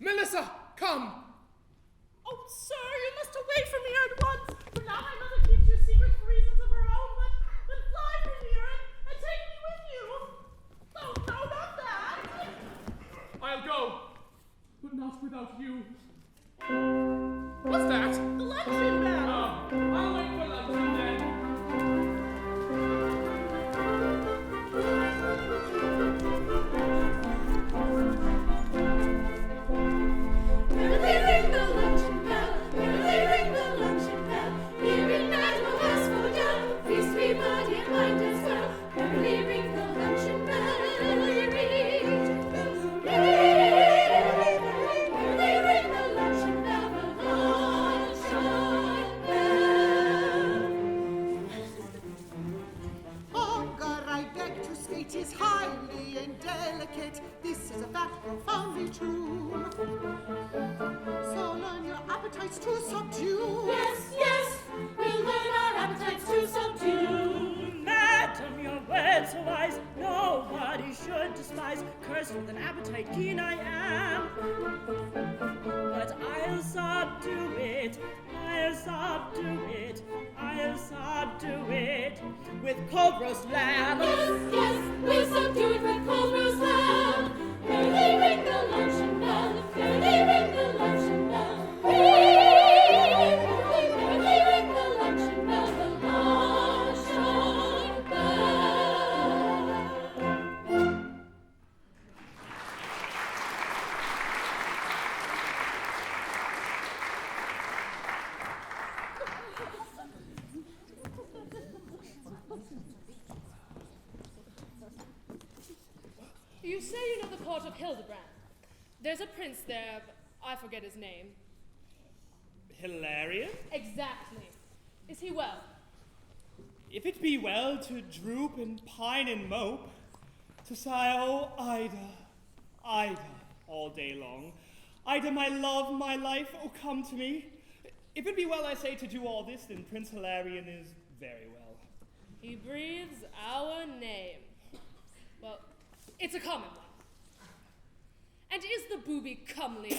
Melissa, come! Oh, sir, you must away from here at once, for now my mother keeps your secret for reasons of her own, but fly from here and take me with you. Oh, no, not that. I'll go, but not without you. What's that? The luncheon bell. Oh, I'll wait for luncheon then. delicate. This is a fact profoundly true. So learn your appetites to subdue. Yes, yes, we'll learn our appetites to subdue. Madam, your words are wise, nobody should despise. Cursed with an appetite keen I am, but I'll subdue it, I'll subdue it, I'll subdue it with cold roast lamb. Yes, yes, we'll subdue it with cold roast lamb. Fairly ring the luncheon bell, fairly ring the luncheon bell. Fairly ring the luncheon bell, the luncheon bell. You say you know the court of Hildebrand. There's a prince there, I forget his name. Hilarion? Exactly. Is he well? If it be well to droop and pine and mope, to sigh, oh, Ida, Ida, all day long. Ida, my love, my life, oh, come to me. If it be well, I say, to do all this, then Prince Hilarion is very well. He breathes our name. Well, it's a common one. And is the booby comely?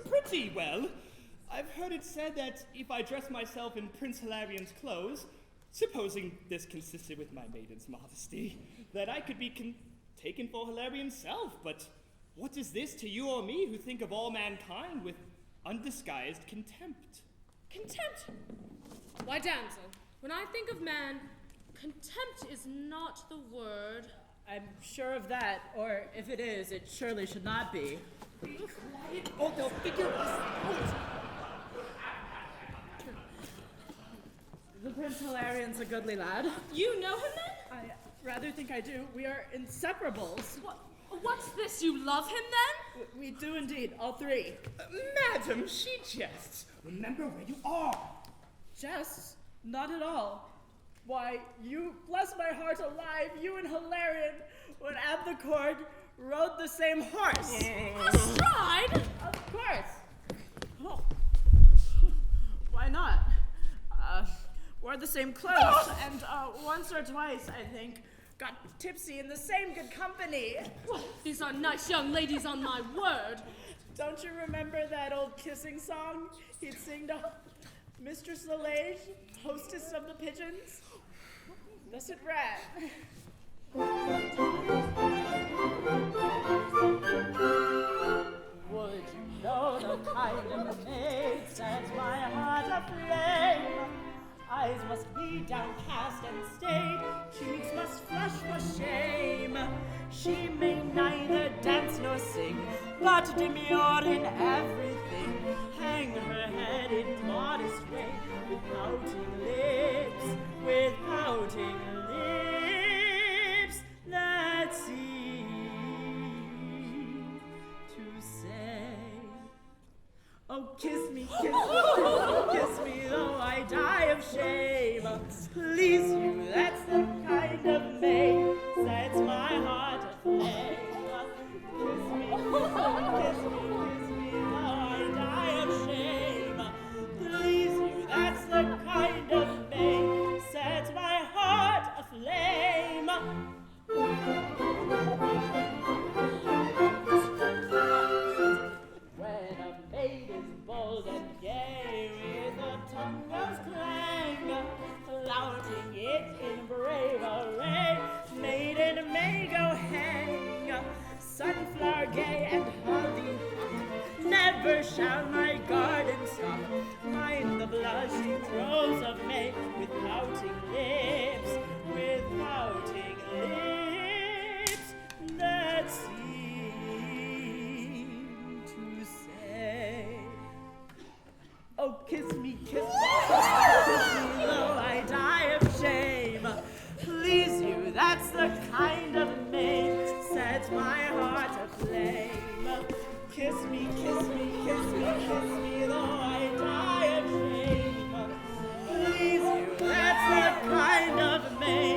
Pretty well. I've heard it said that if I dress myself in Prince Hilarion's clothes, supposing this consisted with my maiden's modesty, that I could be taken for Hilarion's self. But what is this to you or me who think of all mankind with undisguised contempt? Contempt? Why, damsel, when I think of man, contempt is not the word. I'm sure of that, or if it is, it surely should not be. Be quiet, or they'll figure us out. The Prince Hilarion's a goodly lad. You know him then? I rather think I do. We are inseparables. What's this? You love him then? We do indeed, all three. Madam, she jests. Remember where you are. Jests? Not at all. Why, you, bless my heart alive, you and Hilarion, when at the court, rode the same horse. Astride? Of course. Oh. Why not? Wore the same clothes, and once or twice, I think, got tipsy in the same good company. Well, these are nice young ladies on my word. Don't you remember that old kissing song he'd sing to Mistress Lalage, hostess of the pigeons? Thus it ran. Would you know the kind of maid sets my heart aflame? Eyes must be downcast and staid, cheeks must flush for shame. She may neither dance nor sing, but demure in everything. Hang her head in modest way, with pouting lips that seem to say, oh, kiss me, kiss me, though I die of shame. Please you, that's the kind of maid sets my heart aflame. Kiss me, though I die of shame. Please you, that's the kind of maid sets my heart aflame. When a maid is bold and gay, with a tongue of clang, flaunting it in brave array, maiden may go hang. Sunflower gay and holly, never shall my garden stop. Mind the blushing rose of May, with pouting lips that seem to say, oh, kiss me, though I die of shame. Please you, that's the kind of maid sets my heart aflame. Kiss me, though I die of shame. Please you, that's the kind of maid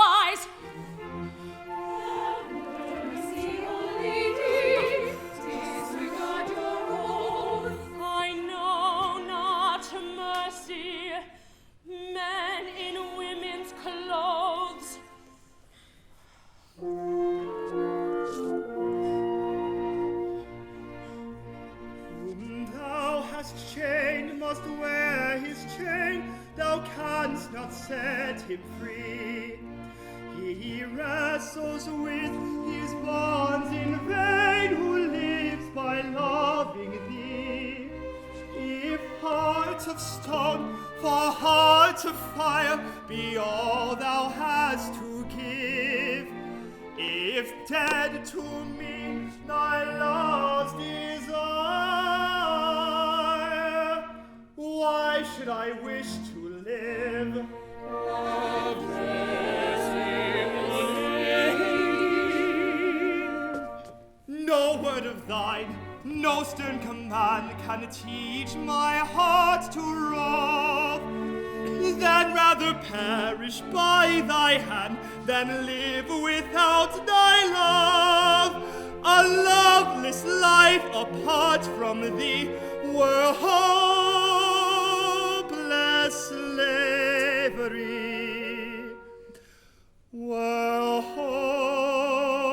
wise. I know not mercy, men in women's clothes. Whom thou hast chained must wear his chain, thou canst not set him free. He wrestles with his bonds in vain, who lives by loving thee. If hearts of stone for hearts of fire be all thou hast to give, if dead to me thy love's desire, why should I wish to live? No word of thine, no stern command can teach my heart to rove. Then rather perish by thy hand than live without thy love. A loveless life apart from thee were hopeless slavery. Were hopeless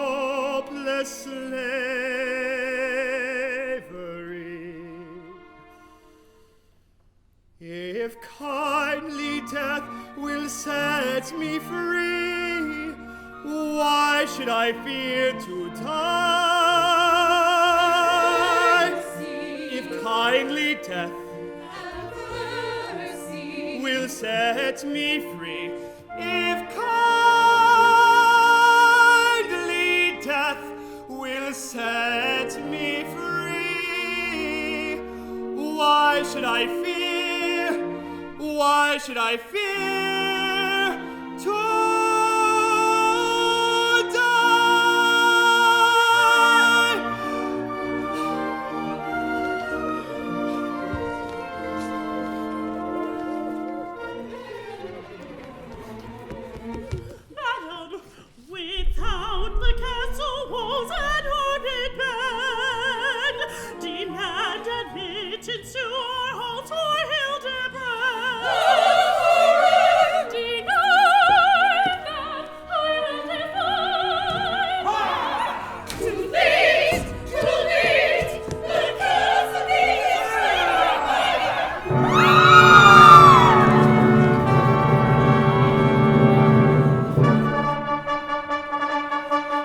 slavery. If kindly death will set me free, why should I fear to die? If kindly death will set me free, if kindly death will set me free, why should I fear? Why should I fear to die? Madam, without the castle walls and ordered band, demand admittance to our halls for Hildebrand. Deny that I will defy. Too late, the castle gate is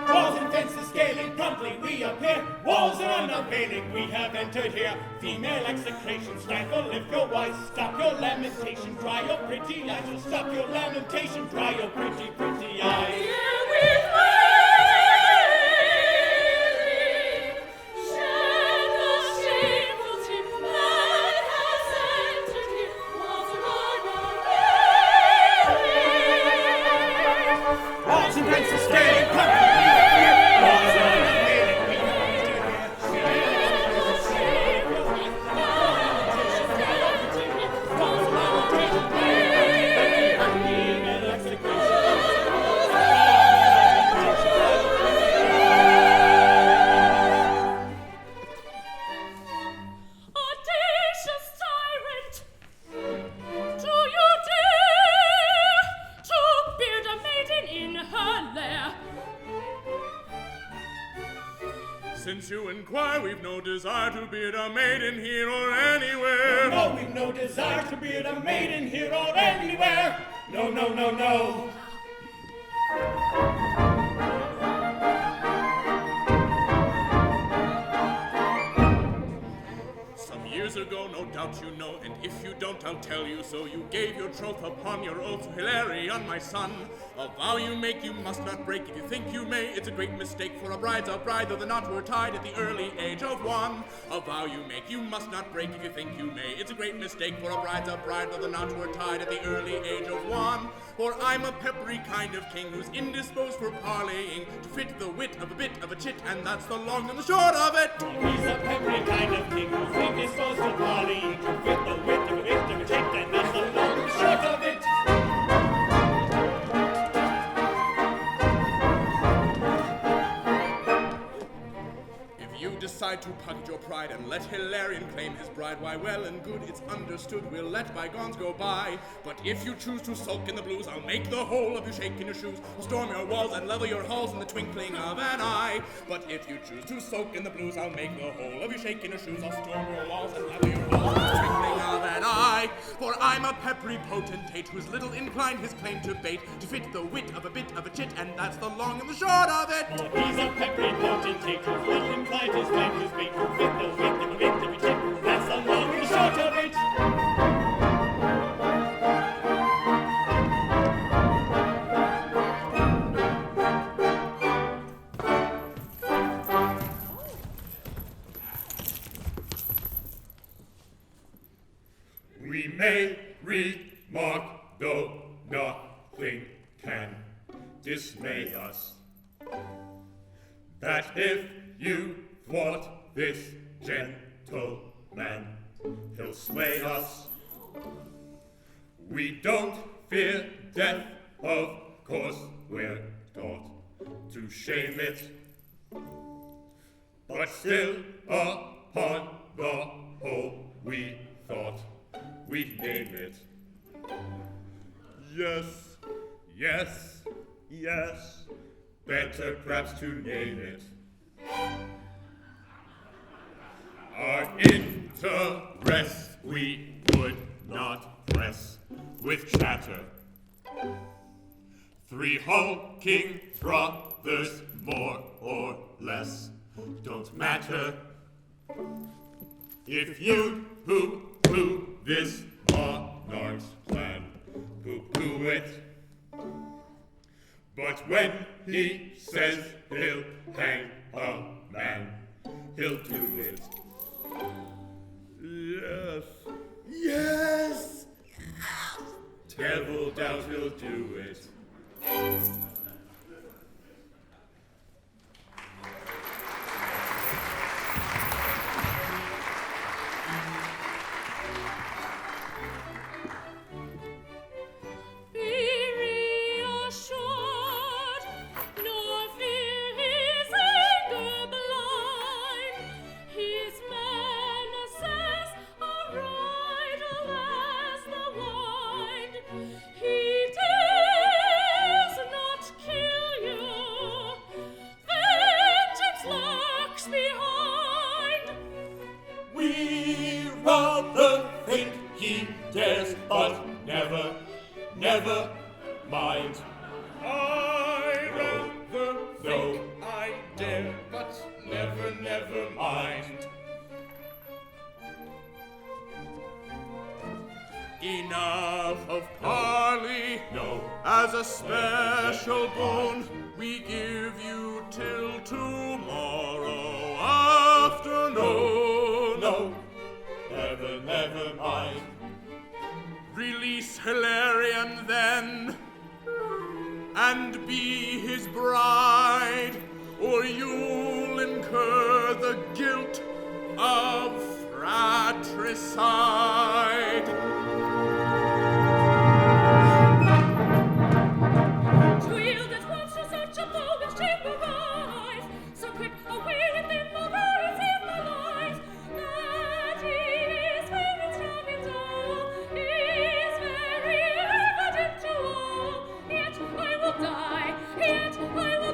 Walls and fences scaling, promptly we appear. Walls are unavailing, we have entered here. Female execration, stifle if you're wise. Stop your lamentation, dry your pretty eyes. You'll stop your lamentation, dry your pretty, pretty eyes. here with wailing, shed the shameful tear that has entered here. Walls are unavailing. Walls and fences scaling, promptly we appear. Walls are unavailing, we have entered here. Audacious tyrant, do you dare to beard a maiden in her lair? Since you inquire, we've no desire to beard a maiden here or anywhere. No, we've no desire to beard a maiden here or anywhere. No, no, no, no. Some years ago, no doubt you know, and if you don't, I'll tell you so. You gave your troth upon your oath to Hilarion, my son. A vow you make, you must not break. If you think you may, it's a great mistake. For a bride's a bride, though the knot were tied at the early age of 1. A vow you make, you must not break. If you think you may, it's a great mistake. For a bride's a bride, though the knot were tied at the early age of 1. For I'm a peppery kind of king who's indisposed for parleying, to fit the wit of a bit of a chit, and that's the long and the short of it. He's a peppery kind of king who's indisposed for parleying, to fit the wit of a bit of a chit, and that's the long and short of it. decide to pocket your pride and let Hilarion claim his bride, why, well and good, it's understood, we'll let bygones go by. But if you choose to sulk in the blues, I'll make the whole of you shake in your shoes. I'll storm your walls and level your halls in the twinkling of an eye. But if you choose to sulk in the blues, I'll make the whole of you shake in your shoes. I'll storm your walls and level your halls in the twinkling of an eye. For I'm a peppery potentate who's little inclined his claim to bait, to fit the wit of a bit of a chit, and that's the long and the short of it. For he's a peppery potentate who's little inclined his claim to bait, to fit the wit of a bit of a chit, that's the long and the short of it. We may remark, though nothing can dismay us, that if you thwart this gentleman, he'll slay us. We don't fear death, of course we're taught to shame it, but still upon the whole we thought we'd name it. Yes, yes, yes, better perhaps to name it. Our interest we would not press with chatter. 3 hulking brothers, more or less, don't matter. If you pooh-pooh this monarch's plan, pooh-pooh it. But when he says he'll hang a man, he'll do it. Yes. Yes! Devil doubt he'll do it. Never mind. I rather think I dare, but never mind. Enough of parley. No. As a special boon, we give you till tomorrow afternoon. No. Never mind. Release Hilarion then, and be his bride, or you'll incur the guilt of fratricide. To yield at once to such a moment's chamber rise, so quick away within the words in the lies, that is very strong in soul, is very evident to all. Yet I will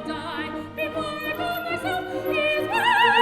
die, before I call myself his bride.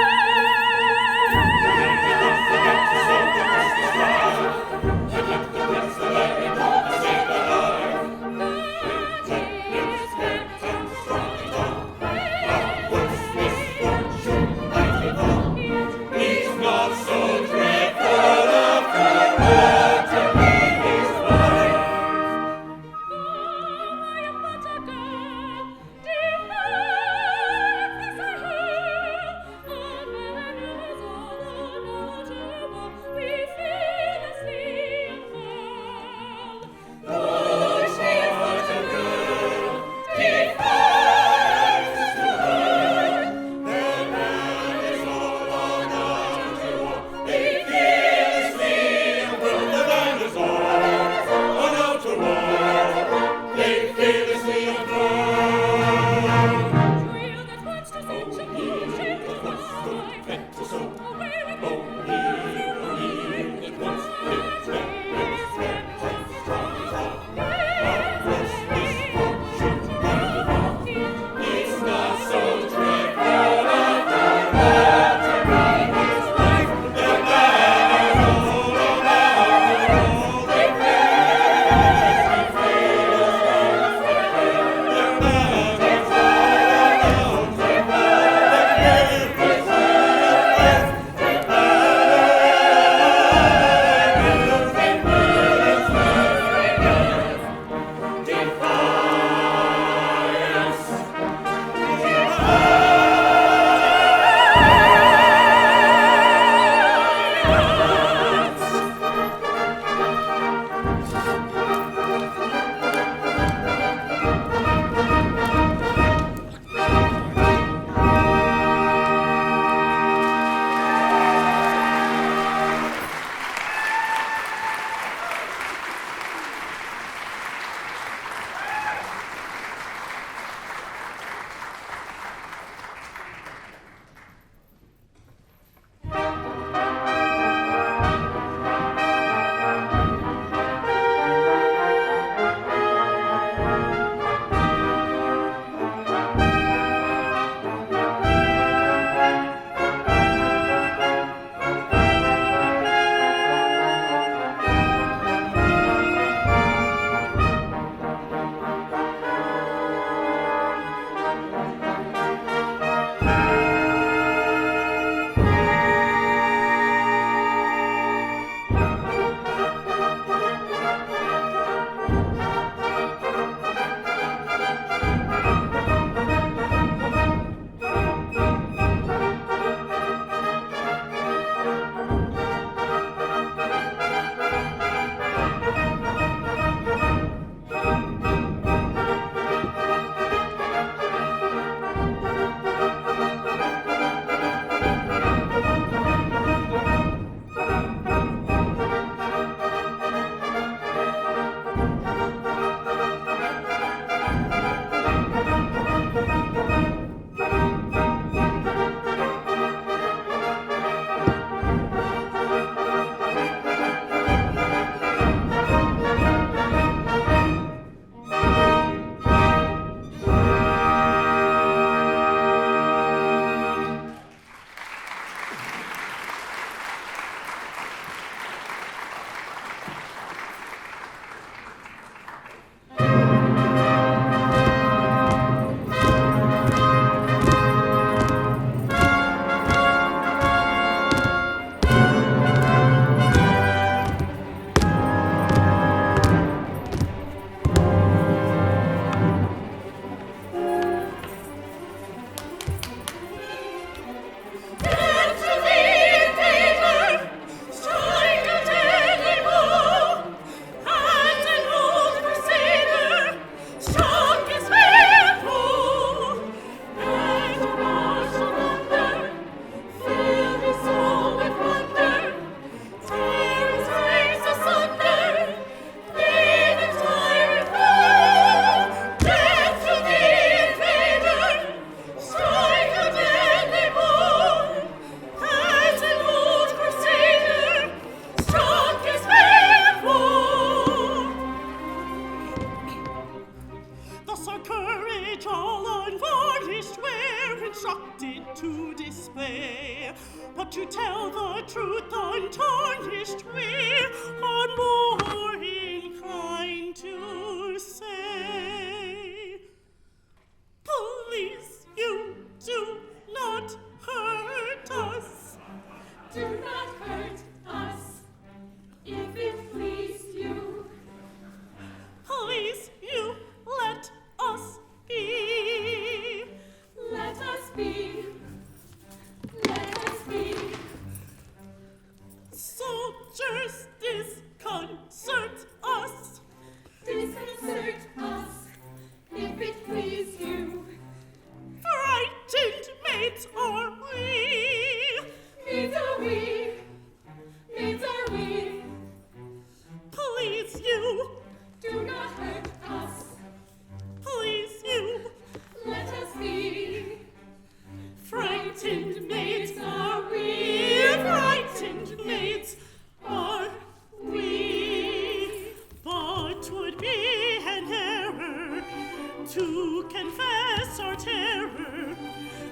to confess our terror.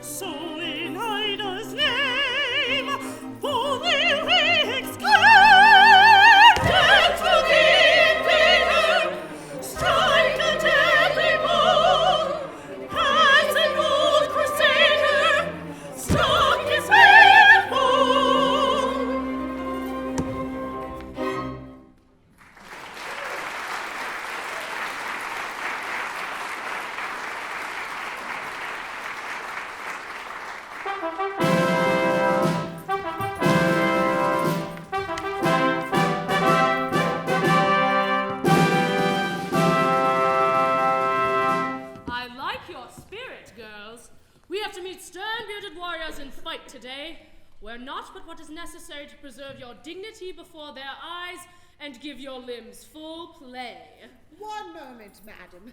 So in Ida's name, boldly we exclaim, death to the invader, strike a deadly blow, as an old crusader struck his fated foe. I like your spirit, girls. We have to meet stern-bearded warriors and fight today. Wear not but what is necessary to preserve your dignity before their eyes and give your limbs full play. One moment, madam.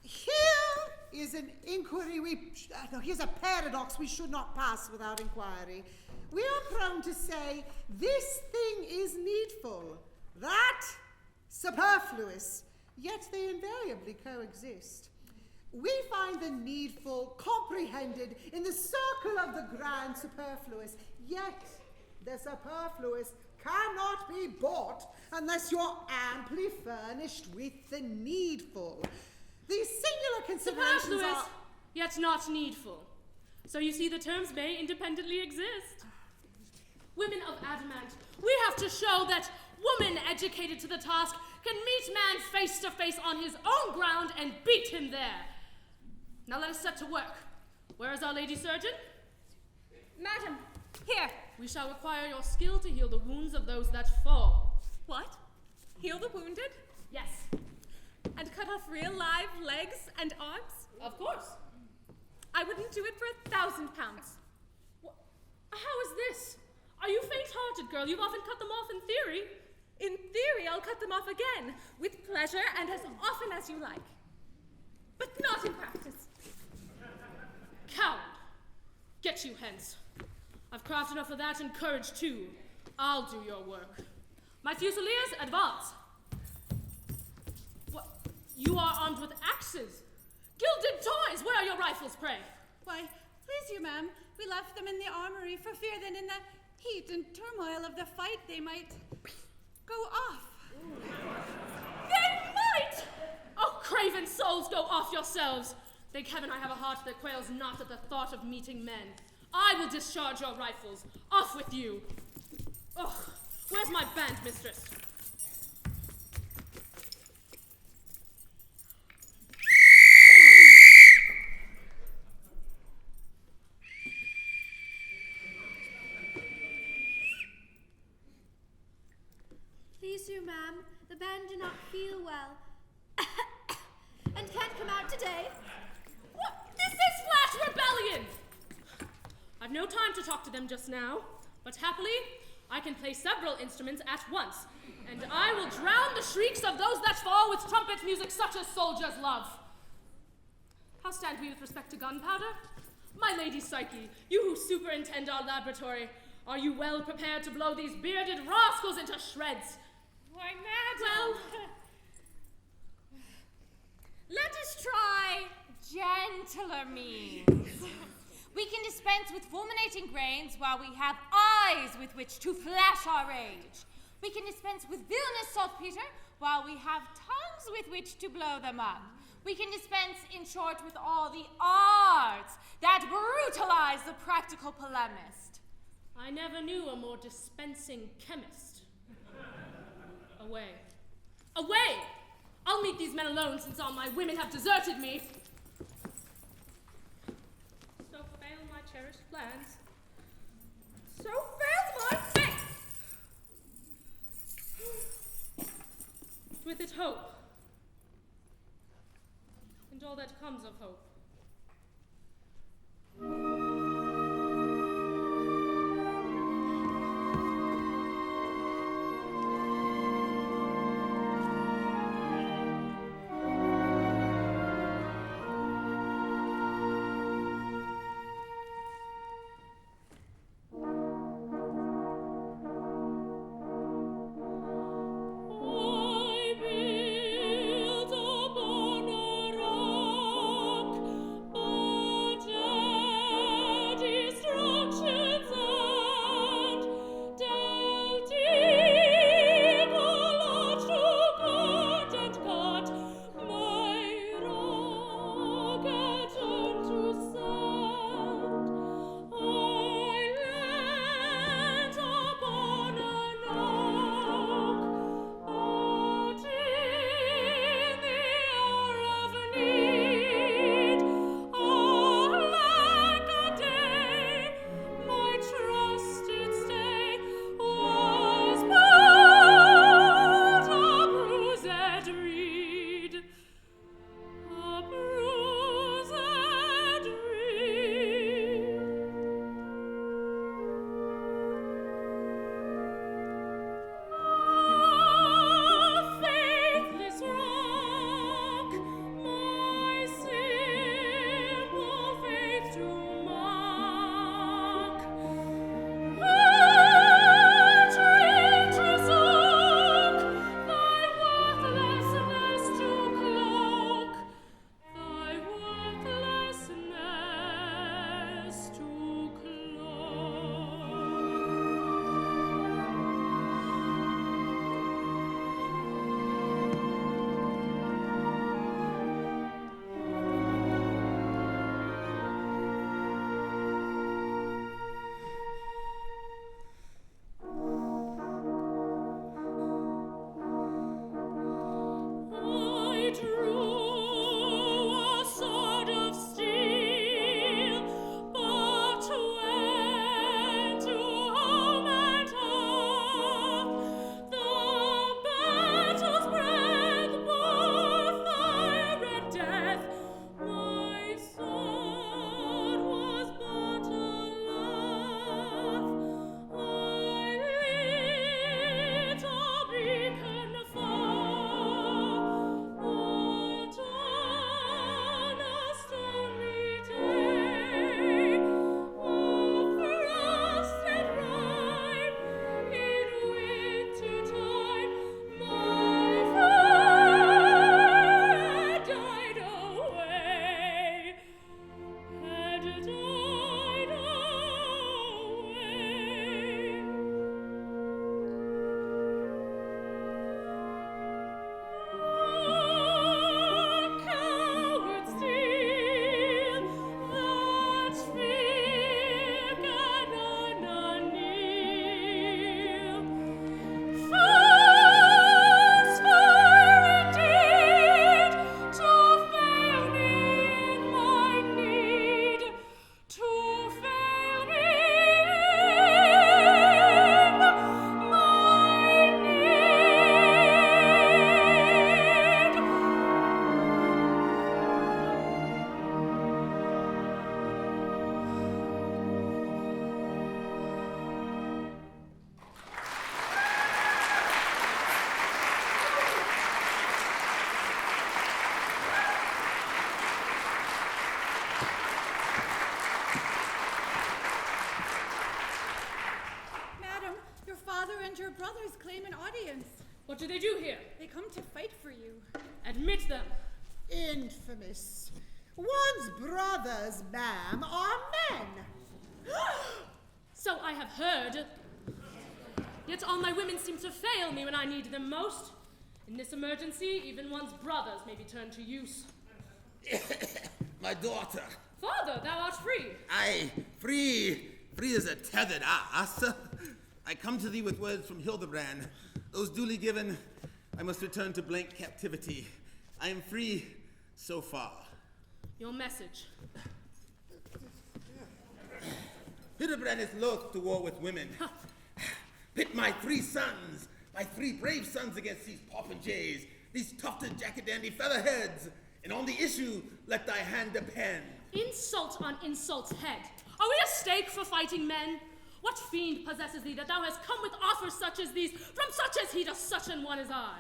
Here is an inquiry here's a paradox we should not pass without inquiry. We are prone to say, this thing is needful, that superfluous, yet they invariably coexist. We find the needful comprehended in the circle of the grand superfluous, yet the superfluous cannot be bought unless you're amply furnished with the needful. These singular considerations Superfluous, are... yet not needful. So you see the terms may independently exist. Women of adamant, we have to show that woman educated to the task can meet man face to face on his own ground and beat him there. Now let us set to work. Where is our lady surgeon? Madam, here. We shall require your skill to heal the wounds of those that fall. What? Heal the wounded? Yes. And cut off real live legs and arms? Of course. I wouldn't do it for £1,000. How is this? Are you faint-hearted, girl? You've often cut them off in theory. In theory, I'll cut them off again, with pleasure and as often as you like. But not in practice. Coward! Get you hence. I've craft enough of that and courage too. I'll do your work. My fusiliers, advance. What? You are armed with axes. Gilded toys! Where are your rifles, pray? Why, please you, ma'am, we left them in the armory for fear that in the heat and turmoil of the fight they might go off. They might! Oh, craven souls, go off yourselves. Thank heaven I have a heart that quails not at the thought of meeting men. I will discharge your rifles. Off with you. Oh, where's my band, mistress? Please you, ma'am, the band do not feel well. And can't come out today. What? This is flash rebellion! I've no time to talk to them just now, but happily, I can play several instruments at once, and I will drown the shrieks of those that fall with trumpet music such as soldiers love. How stand we with respect to gunpowder? My lady Psyche, you who superintend our laboratory, are you well prepared to blow these bearded rascals into shreds? Why, madam! Well, let us try gentler means. We can dispense with fulminating grains while we have eyes with which to flash our rage. We can dispense with villainous saltpeter while we have tongues with which to blow them up. We can dispense, in short, with all the arts that brutalize the practical polemist. I never knew a more dispensing chemist. Away. Away! I'll meet these men alone since all my women have deserted me. So fail my cherished plans. So fails my faith! With it hope. And all that comes of hope. I build upon a rock. brothers claim an audience. What do they do here? They come to fight for you. Admit them. Infamous. One's brothers, ma'am, are men. So I have heard. Yet all my women seem to fail me when I need them most. In this emergency, even one's brothers may be turned to use. My daughter. Father, thou art free. Aye, free as a tethered ass. I come to thee with words from Hildebrand. Those duly given, I must return to blank captivity. I am free so far. Your message. Hildebrand is loath to war with women. Pit my 3 sons, my 3 brave sons against these popinjays, these tufted jack-a-dandy featherheads, and on the issue let thy hand depend. Insult on insult's head. Are we a stake for fighting men? What fiend possesses thee that thou hast come with offers such as these, from such as he to such an one as I?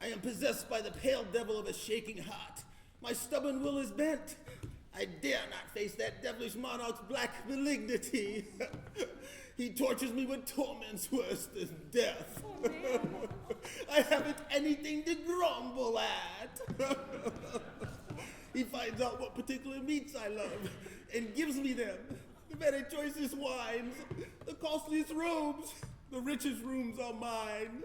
I am possessed by the pale devil of a shaking heart. My stubborn will is bent. I dare not face that devilish monarch's black malignity. He tortures me with torments worse than death. I haven't anything to grumble at. He finds out what particular meats I love and gives me them. The very choicest wines, the costliest robes, the richest rooms are mine.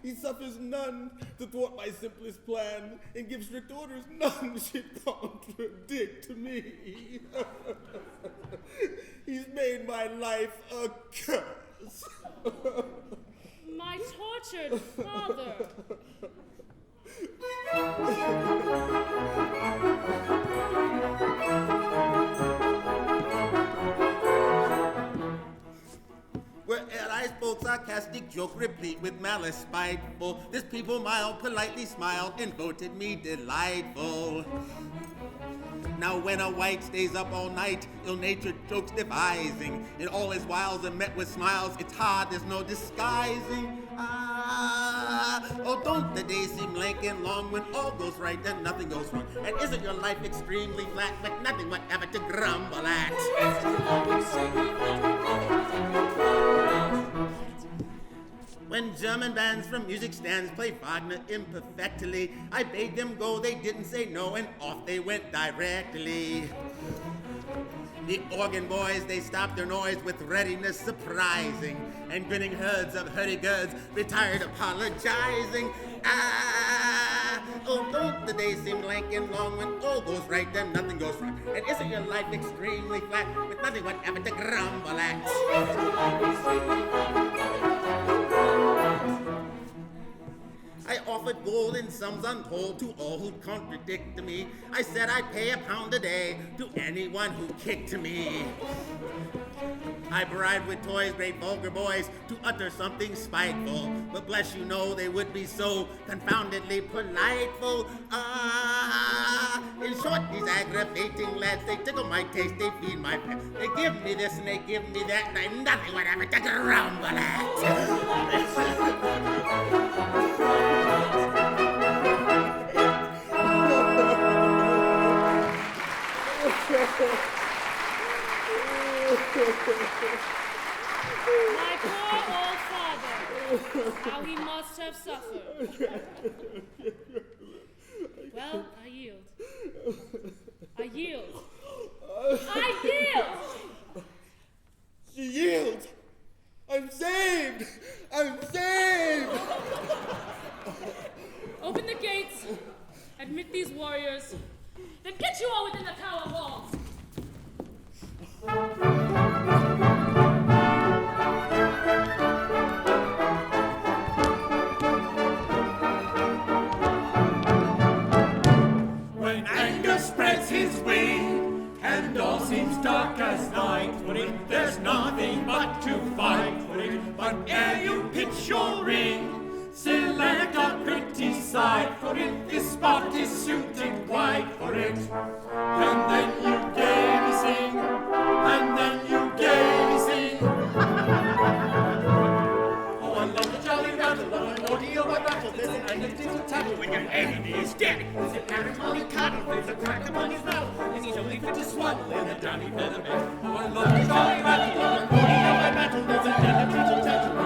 He suffers none to thwart my simplest plan and gives strict orders none should contradict me. He's made my life a curse. My tortured father. Where'er I spoke sarcastic joke replete with malice spiteful, this people mild politely smiled and voted me delightful. Now when a white stays up all night, ill-natured jokes devising, and all his wiles are met with smiles, it's hard, there's no disguising. Oh, don't the days seem lank and long when all goes right and nothing goes wrong? And isn't your life extremely flat, but nothing whatever to grumble at? When German bands from music stands play Wagner imperfectly, I bade them go, they didn't say no, and off they went directly. The organ boys, they stopped their noise with readiness surprising, and grinning herds of hurdy-gurds retired apologizing. Oh, don't the days seem lank and long when all goes right and nothing goes wrong? And isn't your life extremely flat with nothing whatever to grumble at? I offered gold in sums untold to all who'd contradict me. I said I'd pay £1 a day to anyone who kicked me. I bribed with toys great vulgar boys to utter something spiteful, but bless you know they would be so confoundedly politeful. In short, these aggravating lads, they tickle my taste, they feed my pet. They give me this and they give me that, and I'm nothing whatever to grumble at. My poor old father. How he must have suffered. Well, I yield. I yield. I yield! She yields! I'm saved! I'm saved! Open the gates, admit these warriors, then get you all within the tower walls. When anger spreads his wing, and all seems dark as night, for it there's nothing but to fight for it. But ere you pitch your ring, select a pretty sight, for it this spot is suited quite for it. And then you gaily sing, and then you gaily sing. Oh, I love the jolly rattle of an ordeal by rattle. There's an onion to tattle when your enemy is dead. There's a parrot on his cattle, there's a crack upon his mouth, and he's only fit to swaddle in a downy feather bed. Oh, I love the jolly rattle of an ordeal by rattle. There's an onion to tattle.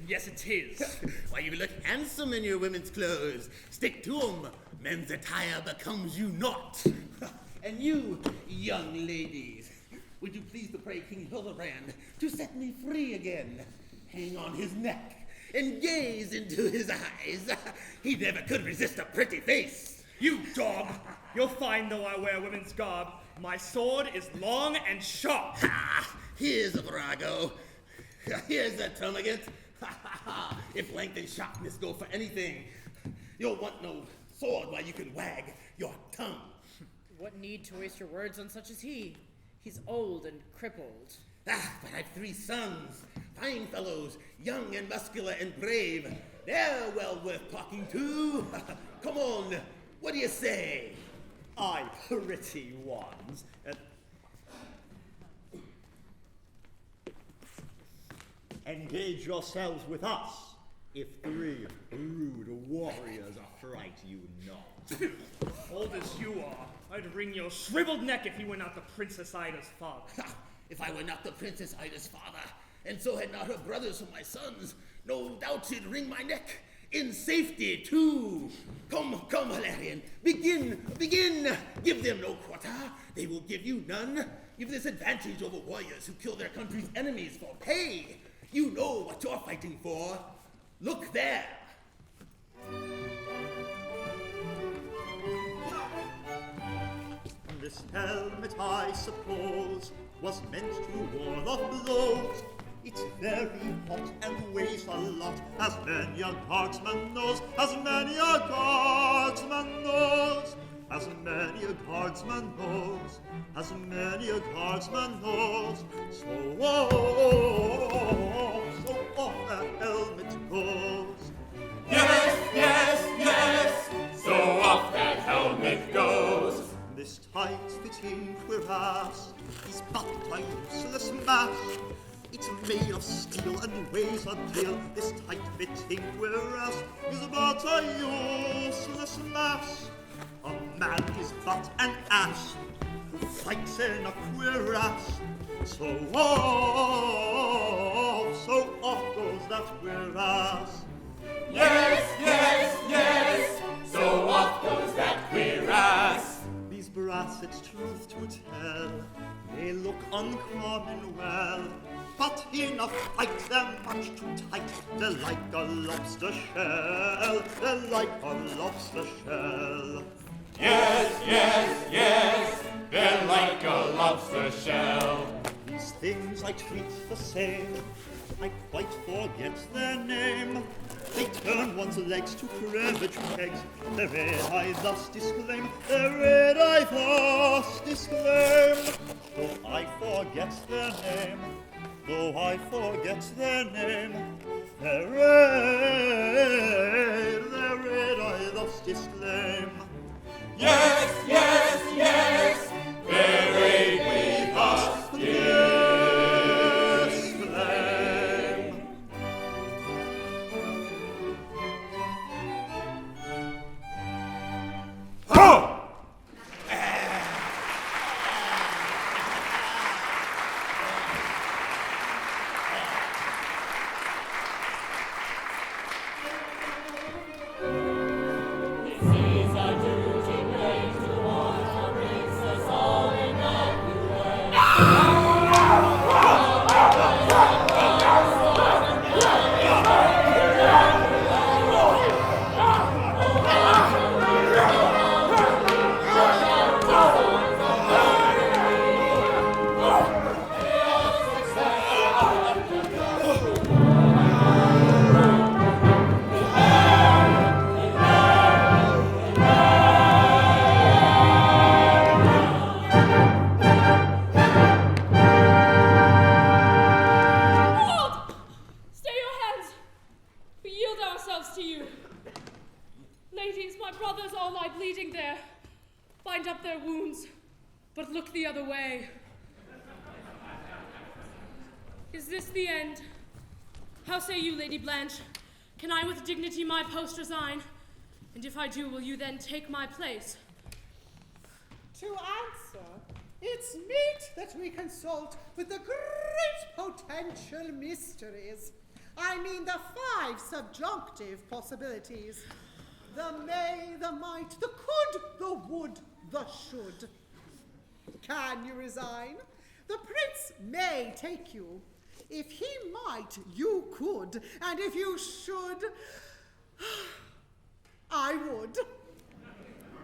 Yes, it is. Why, you look handsome in your women's clothes. Stick to 'em. Men's attire becomes you not. And you, young ladies, would you please to pray King Hildebrand to set me free again? Hang on his neck and gaze into his eyes. He never could resist a pretty face. You dog! You'll find, though I wear women's garb, my sword is long and sharp. Here's a Virago. Here's a Termagant. If length and sharpness go for anything, you'll want no sword while you can wag your tongue. What need to waste your words on such as he? He's old and crippled. But I've 3 sons, fine fellows, young and muscular and brave. They're well worth talking to. Come on, what do you say? Aye, pretty ones. Engage yourselves with us, if 3 rude warriors affright you not. Old as you are, I'd wring your shriveled neck if you were not the Princess Ida's father. If I were not the Princess Ida's father, and so had not her brothers for my sons, no doubt she'd wring my neck in safety too. Come, Hilarion, begin. Give them no quarter, they will give you none. You've this advantage over warriors who kill their country's enemies for pay. You know what you're fighting for. Look there. This helmet, I suppose, was meant to ward off blows. It's very hot and weighs a lot, as many a guardsman knows, as many a guardsman knows, as many a guardsman knows, as many a guardsman knows. So off the helmet goes. Yes, so off that helmet goes. This tight-fitting cuirass is but a useless mass. It's made of steel and weighs a deal. This tight-fitting cuirass is but a useless mass. A man is but an ass who fights in a cuirass. So off goes that cuirass. Yes, so off goes that cuirass. These brassets, truth to tell, they look uncommon well, but in a fight they're much too tight. They're like a lobster shell, they're like a lobster shell. Yes, they're like a lobster shell. These things I treat the same, I quite forget their name. They turn one's legs to cribbage pegs. Their red I thus disclaim, their red I thus disclaim. Though I forget their name, though I forget their name, their red I thus disclaim. Yes, their red we thus disclaim. Can I with dignity my post resign? And if I do, will you then take my place? To answer, it's meet that we consult with the great potential mysteries. I mean the 5 subjunctive possibilities. The may, the might, the could, the would, the should. Can you resign? The prince may take you. If he might, you could. And if you should, I would.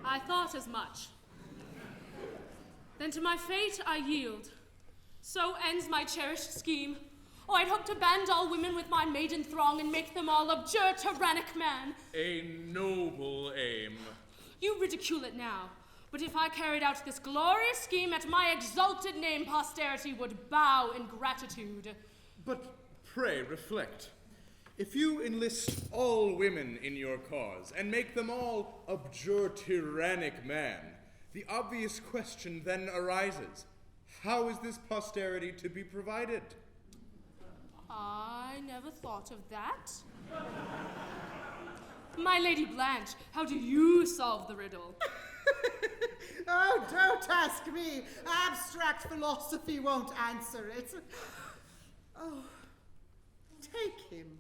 I thought as much. Then to my fate I yield. So ends my cherished scheme. Oh, I'd hoped to band all women with my maiden throng and make them all abjure tyrannic man. A noble aim. You ridicule it now. But if I carried out this glorious scheme, at my exalted name posterity would bow in gratitude. But pray reflect. If you enlist all women in your cause and make them all abjure tyrannic man, the obvious question then arises, how is this posterity to be provided? I never thought of that. My Lady Blanche, how do you solve the riddle? Oh, don't ask me. Abstract philosophy won't answer it. Oh, take him.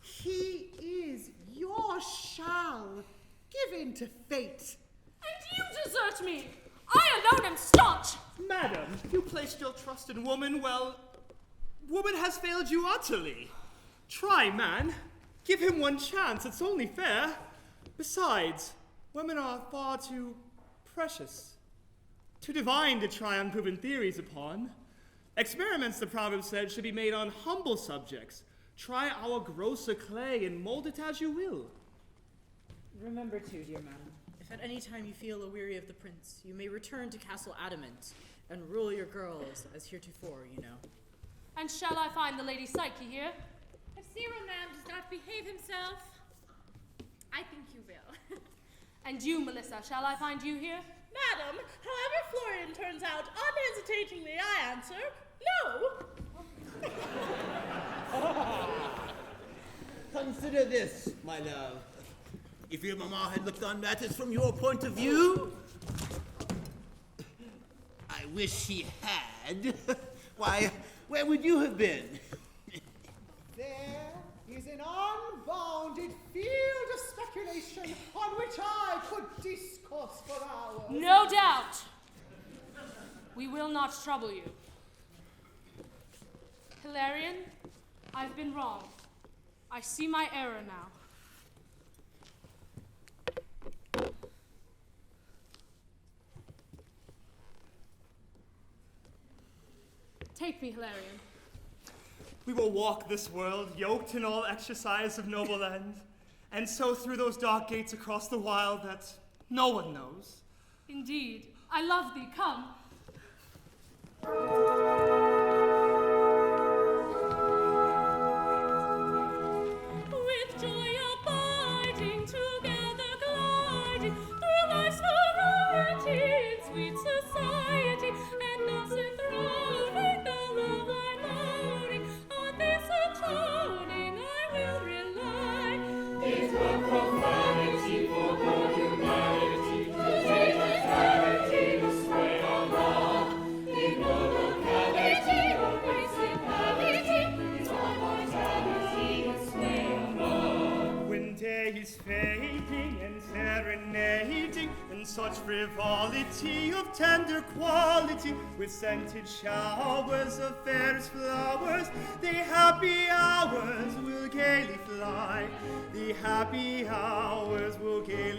He is your shall. Give in to fate. And you desert me. I alone am staunch. Madam, you placed your trust in woman, well, woman has failed you utterly. Try, man. Give him one chance, it's only fair. Besides, women are far too precious, too divine to try unproven theories upon. Experiments, the proverb said, should be made on humble subjects. Try our grosser clay and mold it as you will. Remember too, dear madam, if at any time you feel a-weary of the prince, you may return to Castle Adamant and rule your girls as heretofore, you know. And shall I find the Lady Psyche here? If Cyril, ma'am, does not behave himself, I think you will. And you, Melissa, shall I find you here? Madam, however Florian turns out, unhesitatingly I answer, no. Consider this, my love. If your mamma had looked on matters from your point of view, I wish she had. Why, where would you have been? There is an unbounded field of speculation on which I could discourse for hours. No doubt. We will not trouble you. Hilarion, I've been wrong. I see my error now. Take me, Hilarion. We will walk this world, yoked in all exercise of noble end, and so through those dark gates across the wild that no one knows. Indeed, I love thee. Come. With joy abiding, together gliding through life's variety in sweet society, and thus enthroning the love I'm owning. On this atoning I will rely. It's but profanity for good humanity to take authority to sway on law. In no locality or principality is all mortality to sway on law. When day is fading and serenading, and such frivolity of tender quality, with scented showers of fairest flowers, the happy hours will gaily fly. The happy hours will gaily